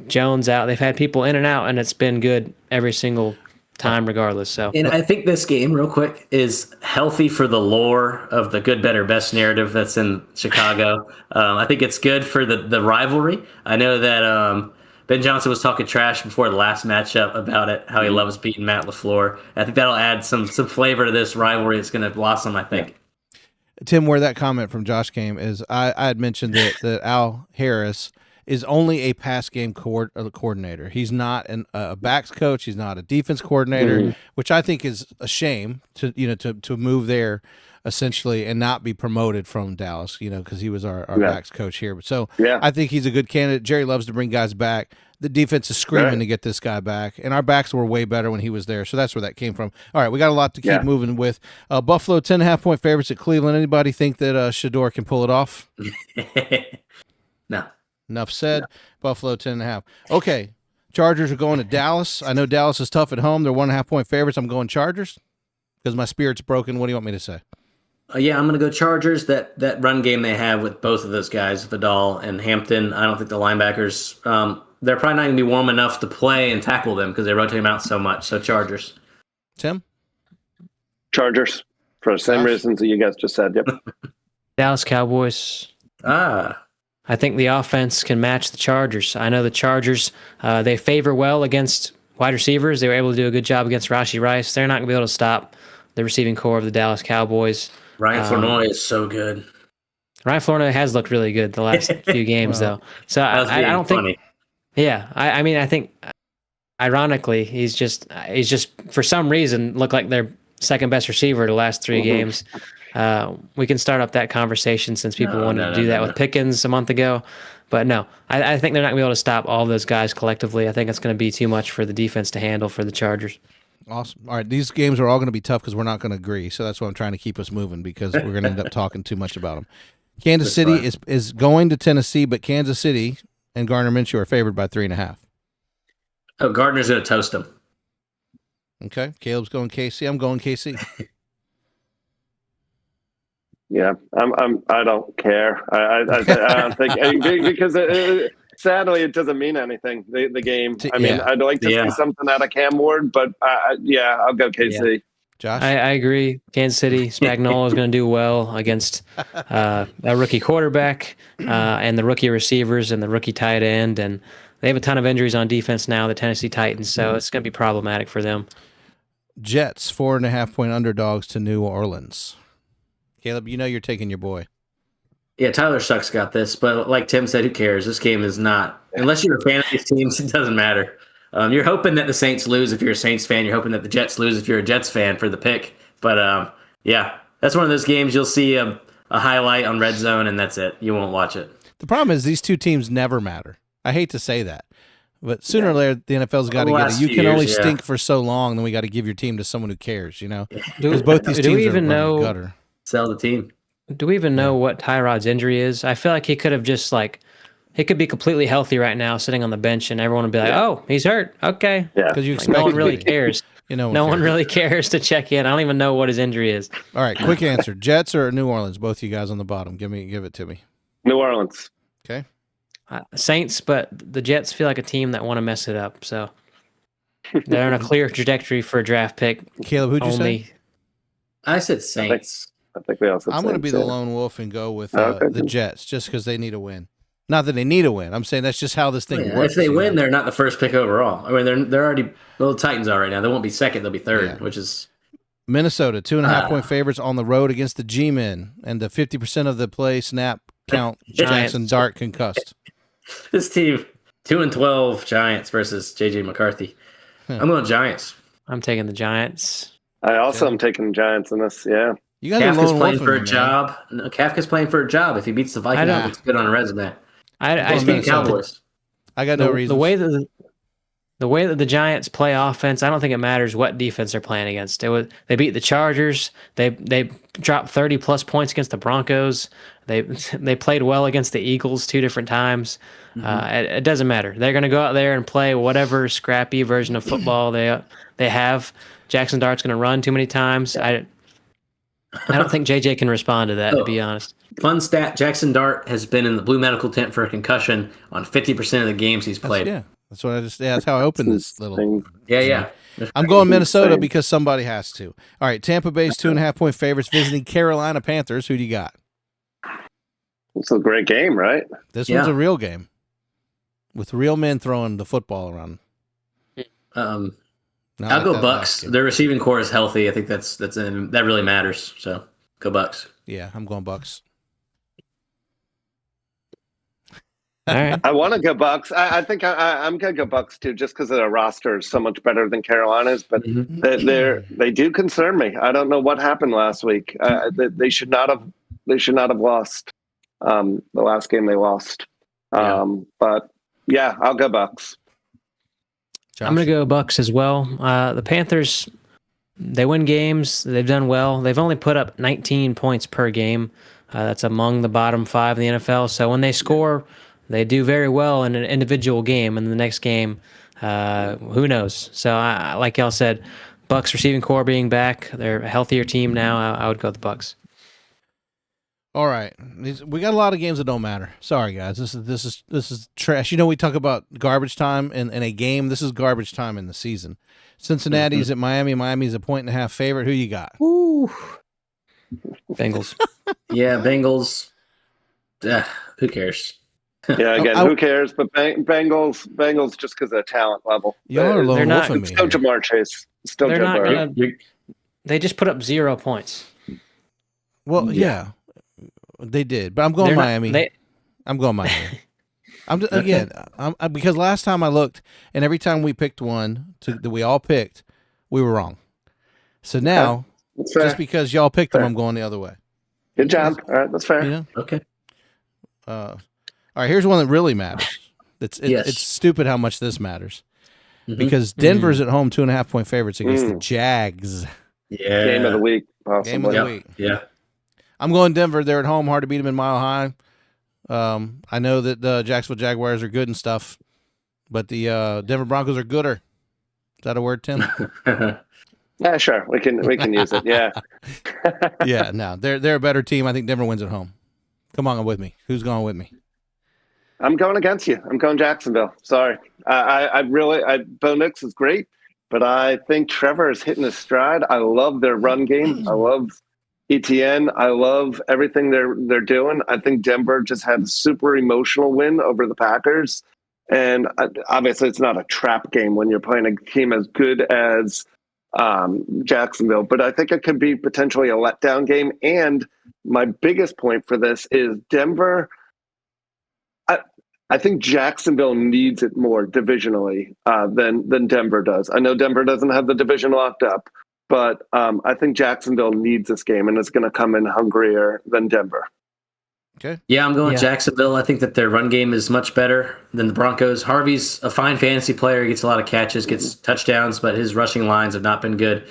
Jones out. They've had people in and out, and it's been good every single time regardless. So, and I think this game, real quick, is healthy for the lore of the good, better, best narrative that's in Chicago. I think it's good for the rivalry. I know that Ben Johnson was talking trash before the last matchup about it, how he loves beating Matt LaFleur. I think that'll add some flavor to this rivalry. It's going to blossom, I think. Tim, where that comment from Josh came is I had mentioned that Al Harris is only a pass game coordinator. He's not a backs coach. He's not a defense coordinator, which I think is a shame to move there essentially and not be promoted from Dallas, because he was our backs coach here. So I think he's a good candidate. Jerry loves to bring guys back. The defense is screaming to get this guy back, and our backs were way better when he was there. So that's where that came from. All right, we got a lot to keep moving with. Buffalo 10.5-point favorites at Cleveland. Anybody think that Shador can pull it off? No. Enough said. Buffalo 10.5. Okay, Chargers are going to Dallas. I know Dallas is tough at home. They're 1.5-point favorites. I'm going Chargers because my spirit's broken. What do you want me to say? I'm going to go Chargers. That run game they have with both of those guys, Vidal and Hampton, I don't think the linebackers, they're probably not going to be warm enough to play and tackle them because they rotate them out so much. So Chargers. Tim? Chargers for the same reasons that you guys just said. Yep. Dallas Cowboys. I think the offense can match the Chargers. I know the Chargers, they favor well against wide receivers. They were able to do a good job against Rashee Rice. They're not going to be able to stop the receiving core of the Dallas Cowboys. Ryan Flournoy is so good. Ryan Flournoy has looked really good the last few games, though. So I don't think. Yeah, I mean, I think, ironically, he's just for some reason looked like their second best receiver the last 3 games. We can start up that conversation since people wanted to do that with Pickens a month ago. But no, I think they're not going to be able to stop all those guys collectively. I think it's going to be too much for the defense to handle for the Chargers. Awesome. All right, these games are all going to be tough because we're not going to agree. So that's why I'm trying to keep us moving because we're going to end up talking too much about them. Kansas City is going to Tennessee, but Kansas City and Gardner Minshew are favored by 3.5. Oh, Gardner's going to toast them. Okay, Caleb's going KC. I'm going KC. Yeah, I don't care. I don't think because sadly it doesn't mean anything. The game. I mean, Yeah. I'd like to Yeah. see something out of Cam Ward, but yeah, I'll go KC. Josh? I agree. Kansas City, Spagnuolo is going to do well against a rookie quarterback and the rookie receivers and the rookie tight end. And they have a ton of injuries on defense now, the Tennessee Titans, so it's going to be problematic for them. Jets, 4.5-point underdogs to New Orleans. Caleb, you know you're taking your boy. Yeah, Tyler Shucks got this, but like Tim said, who cares? This game is not, unless you're a fan of these teams, it doesn't matter. You're hoping that the Saints lose if you're a Saints fan. You're hoping that the Jets lose if you're a Jets fan for the pick. But yeah, that's one of those games you'll see a highlight on Red Zone, and that's it. You won't watch it. The problem is these two teams never matter. I hate to say that, but sooner or later the NFL's got to get it. You can only stink for so long, then we got to give your team to someone who cares. Because both these teams we even are know gutter. Sell the team. Do we even know what Tyrod's injury is? I feel like he could have just he could be completely healthy right now, sitting on the bench, and everyone would be like, "Oh, he's hurt. Okay." Yeah, because you Like, expect no one really cares. No one really cares to check in. I don't even know what his injury is. All right, quick answer: Jets or New Orleans? Both you guys on the bottom. Give it to me. New Orleans. Okay. Saints, but the Jets feel like a team that want to mess it up, so they're on a clear trajectory for a draft pick. Caleb, who'd you say? I said Saints. I think we also. I'm going to be the lone wolf and go with the Jets just because they need a win. Not that they need a win. I'm saying that's just how this thing works. If they win, they're not the first pick overall. I mean, they're already the Titans are right now. They won't be second; they'll be third, which is Minnesota 2.5-point favorites on the road against the G-men, and the 50% of the play snap count. Jackson Dart concussed. This team 2-12 Giants versus JJ McCarthy. I'm going Giants. I'm taking the Giants. I also am taking Giants in this. Yeah. You guys Kafka's are playing for a job. No, Kafka's playing for a job. If he beats the Vikings, it looks good on a resume. I think Cowboys. I got no reason. The way that the Giants play offense, I don't think it matters what defense they're playing against. They beat the Chargers. They dropped 30+ points against the Broncos. They played well against the Eagles 2 different times. It doesn't matter. They're going to go out there and play whatever scrappy version of football they have. Jackson Dart's going to run too many times. I don't think JJ can respond to that, to be honest. Fun stat: Jackson Dart has been in the blue medical tent for a concussion on 50% of the games he's played. That's what that's how I opened this little. Yeah. I'm going Minnesota because somebody has to. All right, Tampa Bay's 2.5-point favorites visiting Carolina Panthers. Who do you got? It's a great game, right? This one's a real game with real men throwing the football around. I'll go Bucks. Their receiving core is healthy. I think that really matters. So go Bucks. Yeah, I'm going Bucks. All right. I want to go Bucks. I think I'm going to go Bucks too, just because their roster is so much better than Carolina's. But they do concern me. I don't know what happened last week. They should not have lost the last game they lost. But yeah, I'll go Bucks. Josh? I'm going to go Bucks as well. The Panthers, they win games. They've done well. They've only put up 19 points per game. That's among the bottom 5 in the NFL. So when they score, they do very well in an individual game. And the next game, who knows? So like y'all said, Bucks receiving core being back, they're a healthier team now. I would go with the Bucks. All right, we got a lot of games that don't matter. Sorry, guys. This is trash. We talk about garbage time in a game. This is garbage time in the season. Cincinnati's at Miami. Miami's a 1.5 favorite. Who you got? Woo. Bengals. Yeah, Bengals. Who cares? Yeah, again, who cares? But Bengals just because of talent level. Y'all are lone wolfing me. Still Jamar Chase. Still They're Joe not Burrow. they just put up 0 points. Well, yeah. They did, but I'm going Miami. I'm going Miami. Because last time I looked, and every time we picked one that we all picked, we were wrong. So now, just because y'all picked them, I'm going the other way. Good job. All right, that's fair. Okay. All right, here's one that really matters. It's stupid how much this matters. Because Denver's at home 2.5-point favorites against the Jags. Yeah. Game of the week, possibly. Game of the week. Yeah. I'm going Denver. They're at home. Hard to beat them in Mile High. I know that the Jacksonville Jaguars are good and stuff, but the Denver Broncos are gooder. Is that a word, Tim? Yeah, sure. We can use it. Yeah. Yeah, no, they're a better team. I think Denver wins at home. Come on with me. Who's going with me? I'm going against you. I'm going Jacksonville. Sorry. Bo Nix is great, but I think Trevor is hitting his stride. I love their run game. I love ETN. I love everything they're doing. I think Denver just had a super emotional win over the Packers. And obviously, it's not a trap game when you're playing a team as good as Jacksonville, but I think it could be potentially a letdown game. And my biggest point for this is Denver. I think Jacksonville needs it more divisionally than Denver does. I know Denver doesn't have the division locked up, but I think Jacksonville needs this game, and it's going to come in hungrier than Denver. Okay. Yeah, I'm going Jacksonville. I think that their run game is much better than the Broncos. Harvey's a fine fantasy player. He gets a lot of catches, gets touchdowns, but his rushing lines have not been good.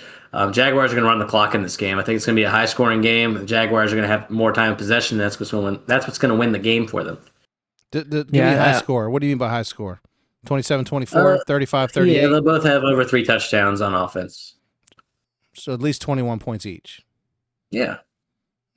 Jaguars are going to run the clock in this game. I think it's going to be a high-scoring game. The Jaguars are going to have more time of possession. That's what's going to win the game for them. Give me a high score. What do you mean by high score? 27-24, 35-38? Yeah, they'll both have over 3 touchdowns on offense. So at least 21 points each. Yeah.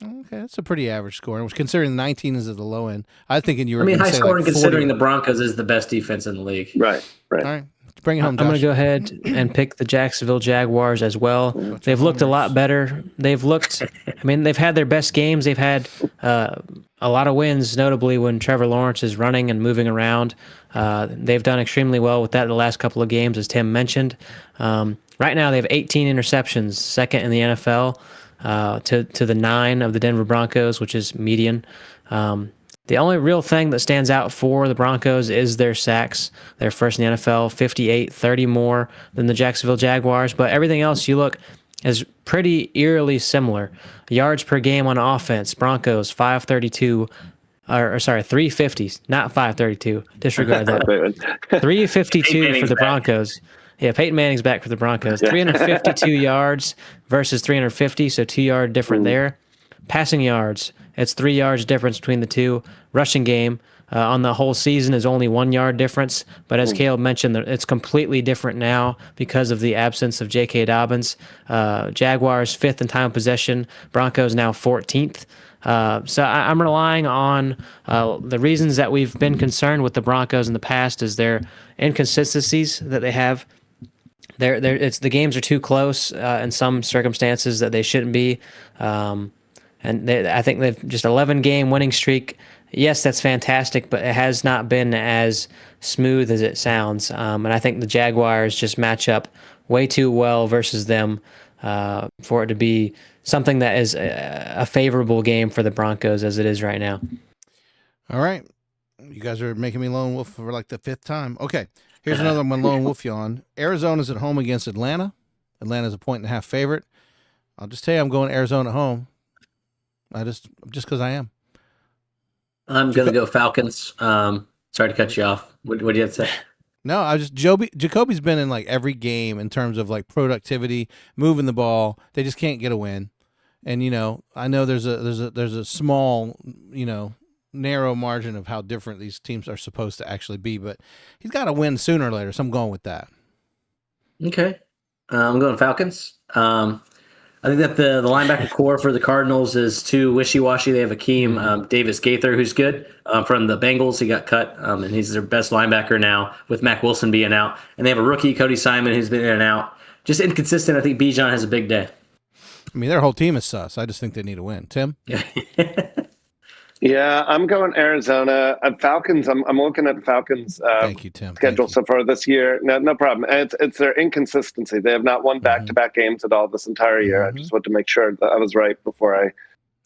Okay, that's a pretty average score. Considering 19 is at the low end, I think you were. High scoring like considering the Broncos is the best defense in the league. Right. All right, bring it home. I'm going to go ahead and pick the Jacksonville Jaguars as well. They've looked a lot better. They've had their best games. They've had a lot of wins, notably when Trevor Lawrence is running and moving around. They've done extremely well with that the last couple of games, as Tim mentioned. Right now, they have 18 interceptions, second in the NFL. To the 9 of the Denver Broncos, which is median. The only real thing that stands out for the Broncos is their sacks. They're first in the NFL, 58, 30 more than the Jacksonville Jaguars. But everything else you look is pretty eerily similar. Yards per game on offense, Broncos 350, not 532. Disregard that. 352 for the Broncos. Yeah, Peyton Manning's back for the Broncos. 352 yards versus 350, so 2-yard different there. Passing yards, it's 3 yards difference between the two. Rushing game on the whole season is only 1 yard difference, but as Caleb mentioned, it's completely different now because of the absence of J.K. Dobbins. Jaguars 5th in time of possession, Broncos now 14th. So I'm relying on the reasons that we've been concerned with the Broncos in the past is their inconsistencies that they have. The games are too close in some circumstances that they shouldn't be, and I think they've just 11-game winning streak. Yes, that's fantastic, but it has not been as smooth as it sounds. And I think the Jaguars just match up way too well versus them for it to be something that is a favorable game for the Broncos as it is right now. All right, you guys are making me lone wolf for like the 5th time. Okay. Here's another one lone wolf you on. Arizona's at home against Atlanta. Atlanta's a 1.5 favorite. I'll just tell you I'm going Arizona at home. Just because I am. I'm going to go Falcons. Sorry to cut you off. What do you have to say? No, Jacoby's been in like every game in terms of like productivity, moving the ball. They just can't get a win. And I know there's a small, narrow margin of how different these teams are supposed to actually be, but he's got to win sooner or later, so I'm going with that. Okay. I'm going Falcons. I think that the linebacker core for the Cardinals is too wishy-washy. They have Akeem Davis Gaither, who's good from the Bengals. He got cut, and he's their best linebacker now with Mac Wilson being out. And they have a rookie, Cody Simon, who's been in and out. Just inconsistent. I think Bijan has a big day. I mean, their whole team is sus. I just think they need a win. Tim? Yeah, I'm going Arizona. Falcons. I'm looking at the Falcons. Thank you, Tim. Schedule so far this year. No problem. And it's their inconsistency. They have not won back-to-back games at all this entire year. I just want to make sure that I was right before I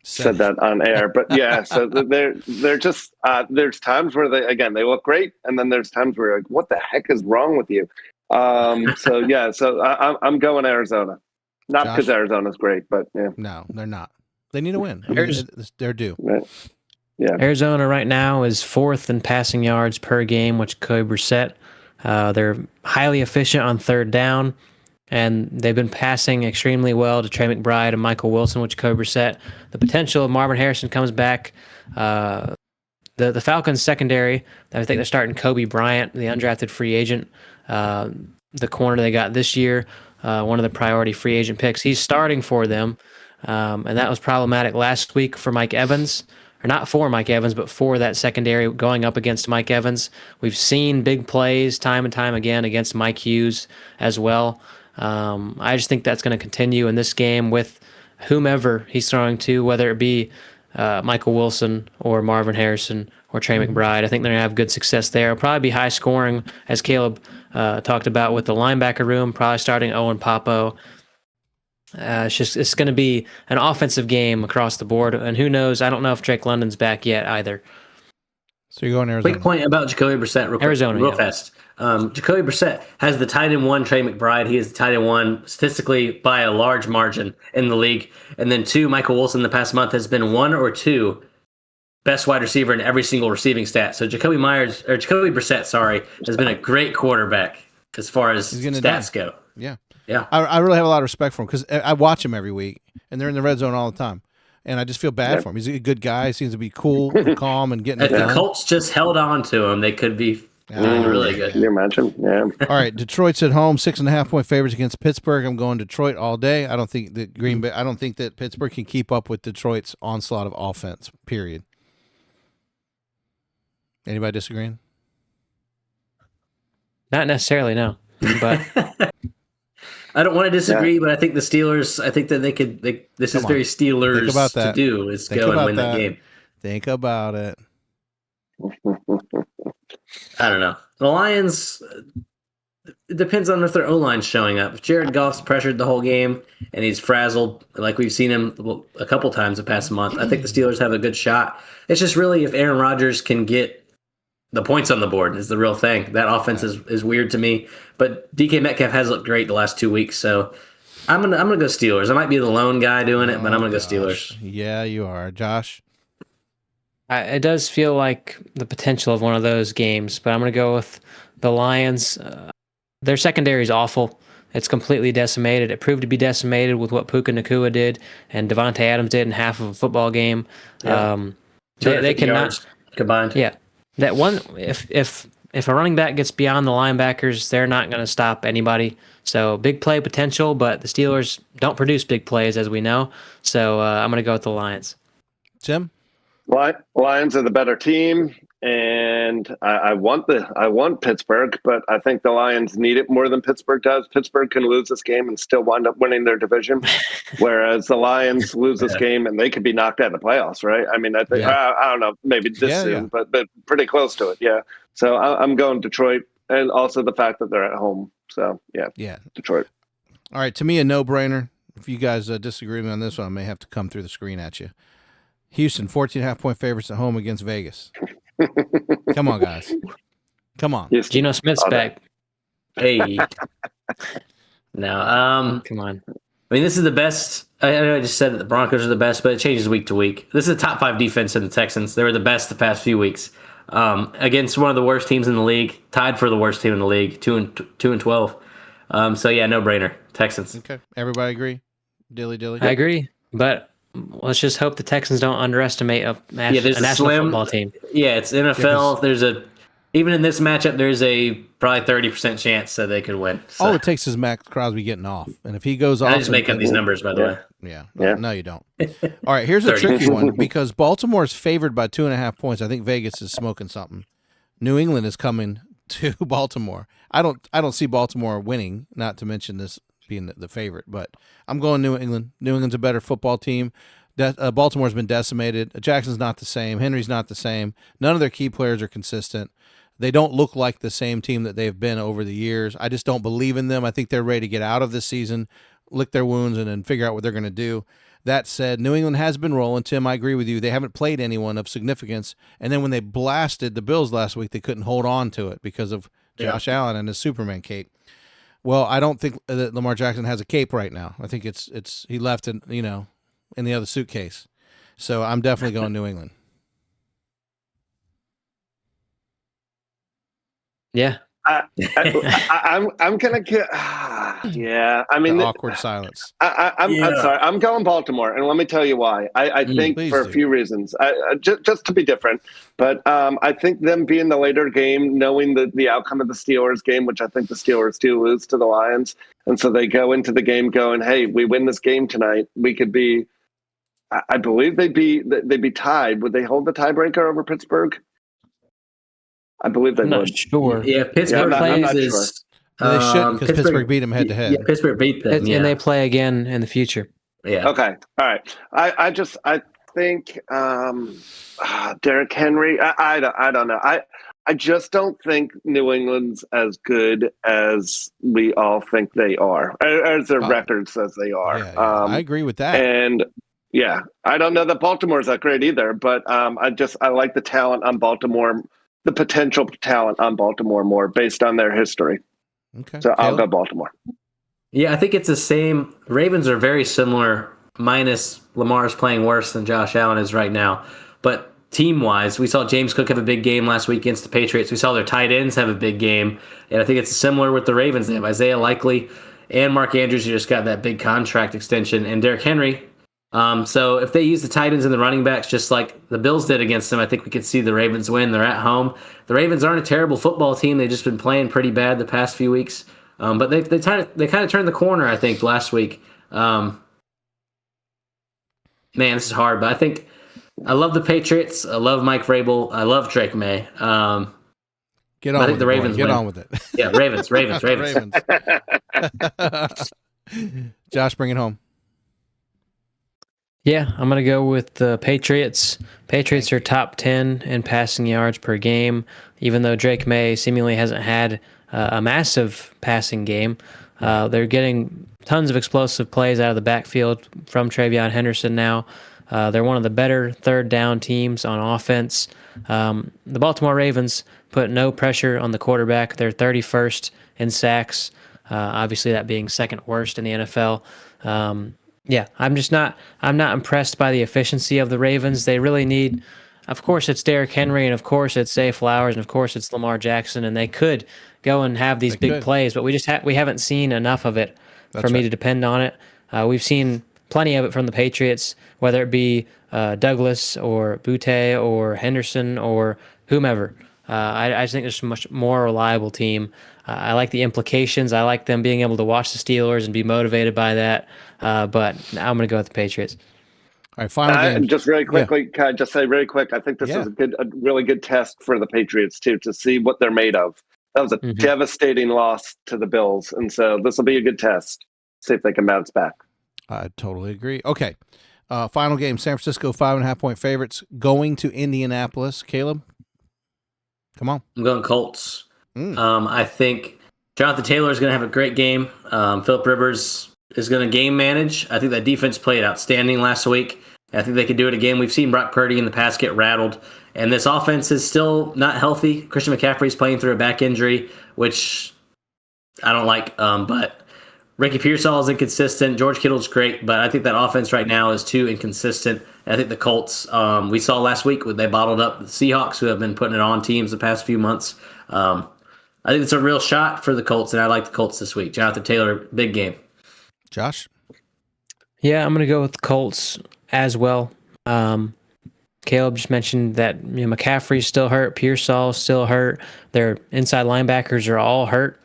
said that on air. But yeah, so they're just there's times where they look great, and then there's times where you're like, what the heck is wrong with you? So I'm going Arizona. Not because Arizona's great, but yeah. No, they're not. They need a win. They're due. Right. Yeah. Arizona right now is 4th in passing yards per game, which Jacoby Brissett. They're highly efficient on 3rd down, and they've been passing extremely well to Trey McBride and Michael Wilson, which Jacoby Brissett. The potential of Marvin Harrison comes back. The Falcons secondary, I think they're starting Kobe Bryant, the undrafted free agent, the corner they got this year. one of the priority free agent picks. He's starting for them, and that was problematic last week for Mike Evans. Or not for Mike Evans, but for that secondary going up against Mike Evans. We've seen big plays time and time again against Mike Hughes as well. I just think that's going to continue in this game with whomever he's throwing to, whether it be Michael Wilson or Marvin Harrison or Trey McBride. I think they're going to have good success there. It'll probably be high scoring, as Caleb talked about with the linebacker room, probably starting Owen Papo. It's going to be an offensive game across the board, and who knows? I don't know if Drake London's back yet either. So you're going Arizona. Quick point about Jacoby Brissett, real fast. Jacoby Brissett has the tight end 1, Trey McBride. He is the tight end 1 statistically by a large margin in the league. And then 2, Michael Wilson the past month has been 1 or 2 best wide receiver in every single receiving stat. So Jacoby Brissett, has been a great quarterback as far as stats go. Yeah. Yeah. I really have a lot of respect for him because I watch him every week, and they're in the red zone all the time. And I just feel bad for him. He's a good guy. He seems to be cool and calm and getting it done. If the Colts just held on to him, they could be really good. Can you imagine? Yeah. All right, Detroit's at home, 6.5-point favorites against Pittsburgh. I'm going Detroit all day. I don't think that I don't think that Pittsburgh can keep up with Detroit's onslaught of offense. Period. Anybody disagreeing? Not necessarily, no. But I don't want to disagree, but I think the Steelers. I think that they could. This is very Steelers to do. Is go and win that game. Think about it. I don't know. The Lions. It depends on if their O-line's showing up. If Jared Goff's pressured the whole game and he's frazzled, like we've seen him a couple times the past month, I think the Steelers have a good shot. It's just really if Aaron Rodgers can get the points on the board is the real thing. That offense is weird to me. But DK Metcalf has looked great the last 2 weeks, so I'm gonna go Steelers. I might be the lone guy doing it, but I'm gonna go Steelers. Yeah, you are, Josh. It does feel like the potential of one of those games, but I'm going to go with the Lions. Their secondary is awful. It's completely decimated. It proved to be decimated with what Puka Nacua did and Devontae Adams did in half of a football game. Yeah. They cannot combined. Yeah, that one. If a running back gets beyond the linebackers, they're not going to stop anybody. So big play potential, but the Steelers don't produce big plays, as we know. So I'm going to go with the Lions. Tim? Lions are the better team, and I want Pittsburgh, but I think the Lions need it more than Pittsburgh does. Pittsburgh can lose this game and still wind up winning their division, whereas the Lions lose this game and they could be knocked out of the playoffs, right? I mean, I think I don't know, maybe this soon, but pretty close to it, yeah. So I'm going Detroit, and also the fact that they're at home. So yeah, Detroit. All right, to me a no-brainer. If you guys disagree with me on this one, I may have to come through the screen at you. Houston, 14.5-point favorites at home against Vegas. Come on, guys. Come on. Geno Smith's back. Hey. No. Come on. I mean, this is the best. I know I just said that the Broncos are the best, but it changes week to week. This is a top 5 defense in the Texans. They were the best the past few weeks against one of the worst teams in the league, tied for the worst team in the league, 2-12. So yeah, no brainer. Texans. Okay. Everybody agree? Dilly. I agree, but let's just hope the Texans don't underestimate a national football team. Yeah, it's NFL. Even in this matchup, there's a probably 30% chance that they could win. So. All it takes is Max Crosby getting off, and if he goes off, I just make up these numbers, by the way. Yeah. No, you don't. All right, here's a tricky one because Baltimore is favored by 2.5 points. I think Vegas is smoking something. New England is coming to Baltimore. I don't see Baltimore winning. Not to mention this being the favorite, but I'm going New England. New England's a better football team. Baltimore's been decimated. Jackson's not the same. Henry's not the same. None of their key players are consistent. They don't look like the same team that they've been over the years. I just don't believe in them. I think they're ready to get out of this season, lick their wounds, and then figure out what they're going to do. That said, New England has been rolling. Tim, I agree with you. They haven't played anyone of significance. And then when they blasted the Bills last week, they couldn't hold on to it because of Josh Allen and his Superman cape. Well, I don't think that Lamar Jackson has a cape right now. I think it's he left it, in the other suitcase. So I'm definitely going New England. Yeah. I'm gonna get. Yeah, I The mean, awkward silence. I'm sorry. I'm going Baltimore, and let me tell you why. I think Please for a do. few reasons. Just to be different, but I think them being the later game, knowing the outcome of the Steelers game, which I think the Steelers do lose to the Lions, and so they go into the game going, "Hey, we win this game tonight. We could be." I believe they'd be tied. Would they hold the tiebreaker over Pittsburgh? I believe they I'm not would. sure. Yeah, Pittsburgh I'm not plays sure. is They should, because Pittsburgh beat them head to Yeah, head. Pittsburgh beat them. And they play again in the future. Yeah. Okay. All right. I think Derrick Henry. I don't know. I just don't think New England's as good as we all think they are, as their record says they are. Yeah, I agree with that. And yeah, I don't know that Baltimore's that great either, but I like the talent on Baltimore, the potential talent on Baltimore more based on their history. Okay. So I'll Caleb? go Baltimore. Yeah, I think it's the same. Ravens are very similar, minus Lamar's playing worse than Josh Allen is right now. But team-wise, we saw James Cook have a big game last week against the Patriots. We saw their tight ends have a big game. And I think it's similar with the Ravens. They have Isaiah Likely and Mark Andrews, who just got that big contract extension, and Derrick Henry. So if they use the tight ends and the running backs just like the Bills did against them, I think we could see the Ravens win. They're at home. The Ravens aren't a terrible football team. They've just been playing pretty bad the past few weeks. But they kind of turned the corner, I think, last week. Man, this is hard, but I think I love the Patriots. I love Mike Vrabel. I love Drake May. Get on I think with the it, Ravens boy. Get win. on with it. Yeah, Ravens. Josh, bring it home. Yeah, I'm going to go with the Patriots. Patriots are top 10 in passing yards per game, even though Drake May seemingly hasn't had a massive passing game. They're getting tons of explosive plays out of the backfield from Travion Henderson now. They're one of the better third down teams on offense. The Baltimore Ravens put no pressure on the quarterback. They're 31st in sacks, obviously that being second worst in the NFL. Yeah, I'm not impressed by the efficiency of the Ravens. They really need, of course, it's Derrick Henry, and of course it's Zay Flowers, and of course it's Lamar Jackson, and they could go and have these big plays, but we haven't seen enough of it for me to depend on it. We've seen plenty of it from the Patriots, whether it be Douglas or Butte or Henderson or whomever. I just think it's a much more reliable team. I like the implications. I like them being able to watch the Steelers and be motivated by that. But I'm going to go with the Patriots. All right, final game. Just really quickly, can I just say really quick? I think this is a really good test for the Patriots too, to see what they're made of. That was a devastating loss to the Bills, and so this will be a good test. See if they can bounce back. I totally agree. Okay, final game. San Francisco 5.5-point favorites going to Indianapolis. Caleb, come on. I'm going Colts. I think Jonathan Taylor is going to have a great game. Phillip Rivers is going to game manage. I think that defense played outstanding last week. I think they could do it again. We've seen Brock Purdy in the past get rattled, and this offense is still not healthy. Christian McCaffrey's playing through a back injury, which I don't like. But Ricky Pearsall is inconsistent. George Kittle's great, but I think that offense right now is too inconsistent. I think the Colts, we saw last week when they bottled up the Seahawks, who have been putting it on teams the past few months. I think it's a real shot for the Colts, and I like the Colts this week. Jonathan Taylor, big game. Josh? Yeah, I'm going to go with the Colts as well. Caleb just mentioned that McCaffrey's still hurt, Pearsall's still hurt. Their inside linebackers are all hurt.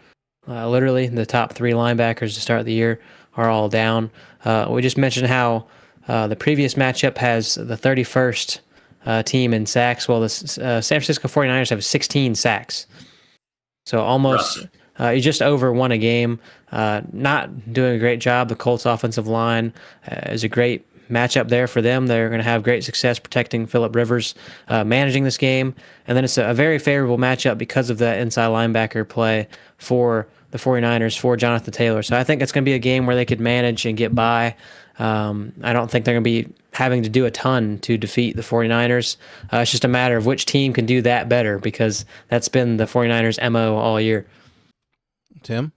Literally, the top three linebackers to start the year are all down. We just mentioned how the previous matchup has the 31st team in sacks. Well, the San Francisco 49ers have 16 sacks. So almost you just over won a game. Not doing a great job. The Colts offensive line is a great matchup there for them. They're going to have great success protecting Phillip Rivers, managing this game. And then it's a very favorable matchup because of that inside linebacker play for the 49ers, for Jonathan Taylor. So I think it's going to be a game where they could manage and get by. I don't think they're going to be having to do a ton to defeat the 49ers. It's just a matter of which team can do that better, because that's been the 49ers' MO all year. Tim?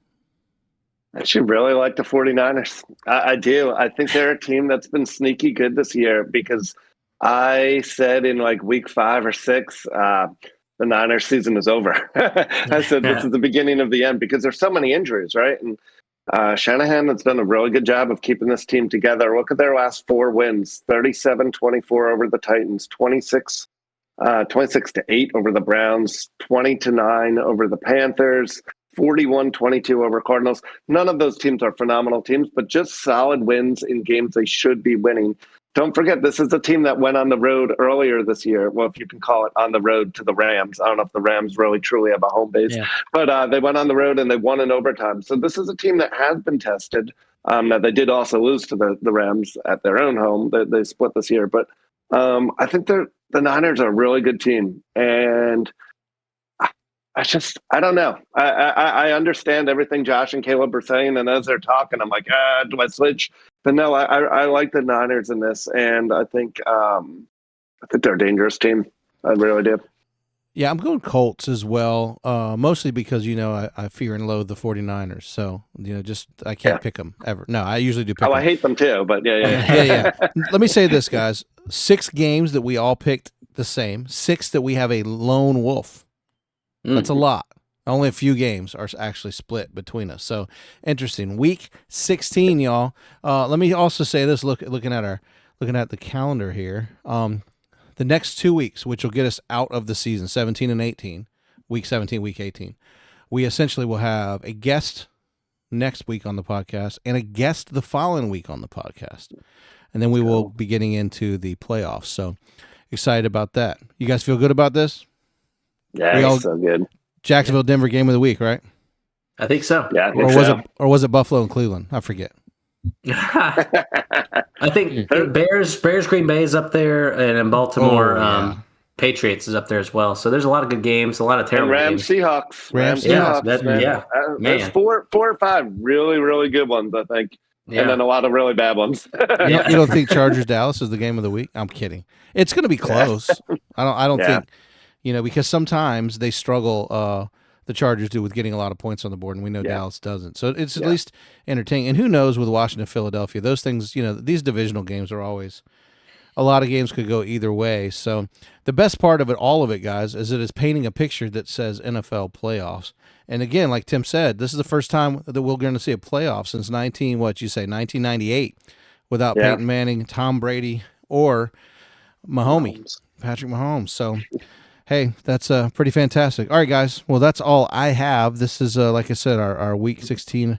I actually really like the 49ers. I do. I think they're a team that's been sneaky good this year, because I said in like week 5 or 6, the Niners season is over. I said this is the beginning of the end, because there's so many injuries, right? And Shanahan has done a really good job of keeping this team together. Look at their last 4 wins: 37-24 over the Titans, 26-8 over the Browns, 20-9 over the Panthers, 41-22 over Cardinals. None of those teams are phenomenal teams, but just solid wins in games they should be winning. Don't forget, this is a team that went on the road earlier this year. Well, if you can call it on the road, to the Rams. I don't know if the Rams really truly have a home base, but they went on the road and they won in overtime. So this is a team that has been tested. That they did also lose to the Rams at their own home. They split this year, but I think the Niners are a really good team, and I don't know. I understand everything Josh and Caleb are saying, and as they're talking, I'm like, do I switch? But no, I like the Niners in this, and I think they're a dangerous team. I really do. Yeah, I'm going Colts as well, mostly because, I fear and loathe the 49ers. So, I can't pick them ever. No, I usually do pick them. I hate them too, but yeah. Let me say this, guys. 6 games that we all picked the same, 6 that we have a lone wolf. That's a lot. Only a few games are actually split between us. So, interesting. Week 16, y'all. Let me also say this, looking at the calendar here. The next 2 weeks, which will get us out of the season, 17 and 18, week 17, week 18, we essentially will have a guest next week on the podcast and a guest the following week on the podcast. And then we will be getting into the playoffs. So excited about that. You guys feel good about this? Yeah, so good. Jacksonville, Denver game of the week, right? I think so. Yeah, I think so. Was it Buffalo and Cleveland? I forget. I think Bears, Green Bay is up there, and in Baltimore, Patriots is up there as well. So there's a lot of good games, a lot of terrible games. Seahawks. There's 4 or 5 really, really good ones, I think. Yeah. And then a lot of really bad ones. You don't think Chargers Dallas is the game of the week? I'm kidding. It's going to be close. I don't think, because sometimes they struggle. The Chargers do with getting a lot of points on the board, and we know Dallas doesn't. So it's at least entertaining. And who knows with Washington, Philadelphia, those things, these divisional games are always, a lot of games could go either way. So the best part of it, all of it, guys, is it is painting a picture that says NFL playoffs. And again, like Tim said, this is the first time that we're going to see a playoff since 1998 without Peyton Manning, Tom Brady, or Patrick Mahomes. So hey, that's pretty fantastic. All right, guys. Well, that's all I have. This is, like I said, our Week 16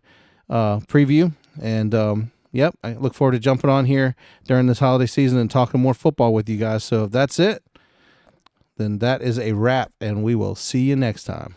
preview. And, I look forward to jumping on here during this holiday season and talking more football with you guys. So if that's it, then that is a wrap, and we will see you next time.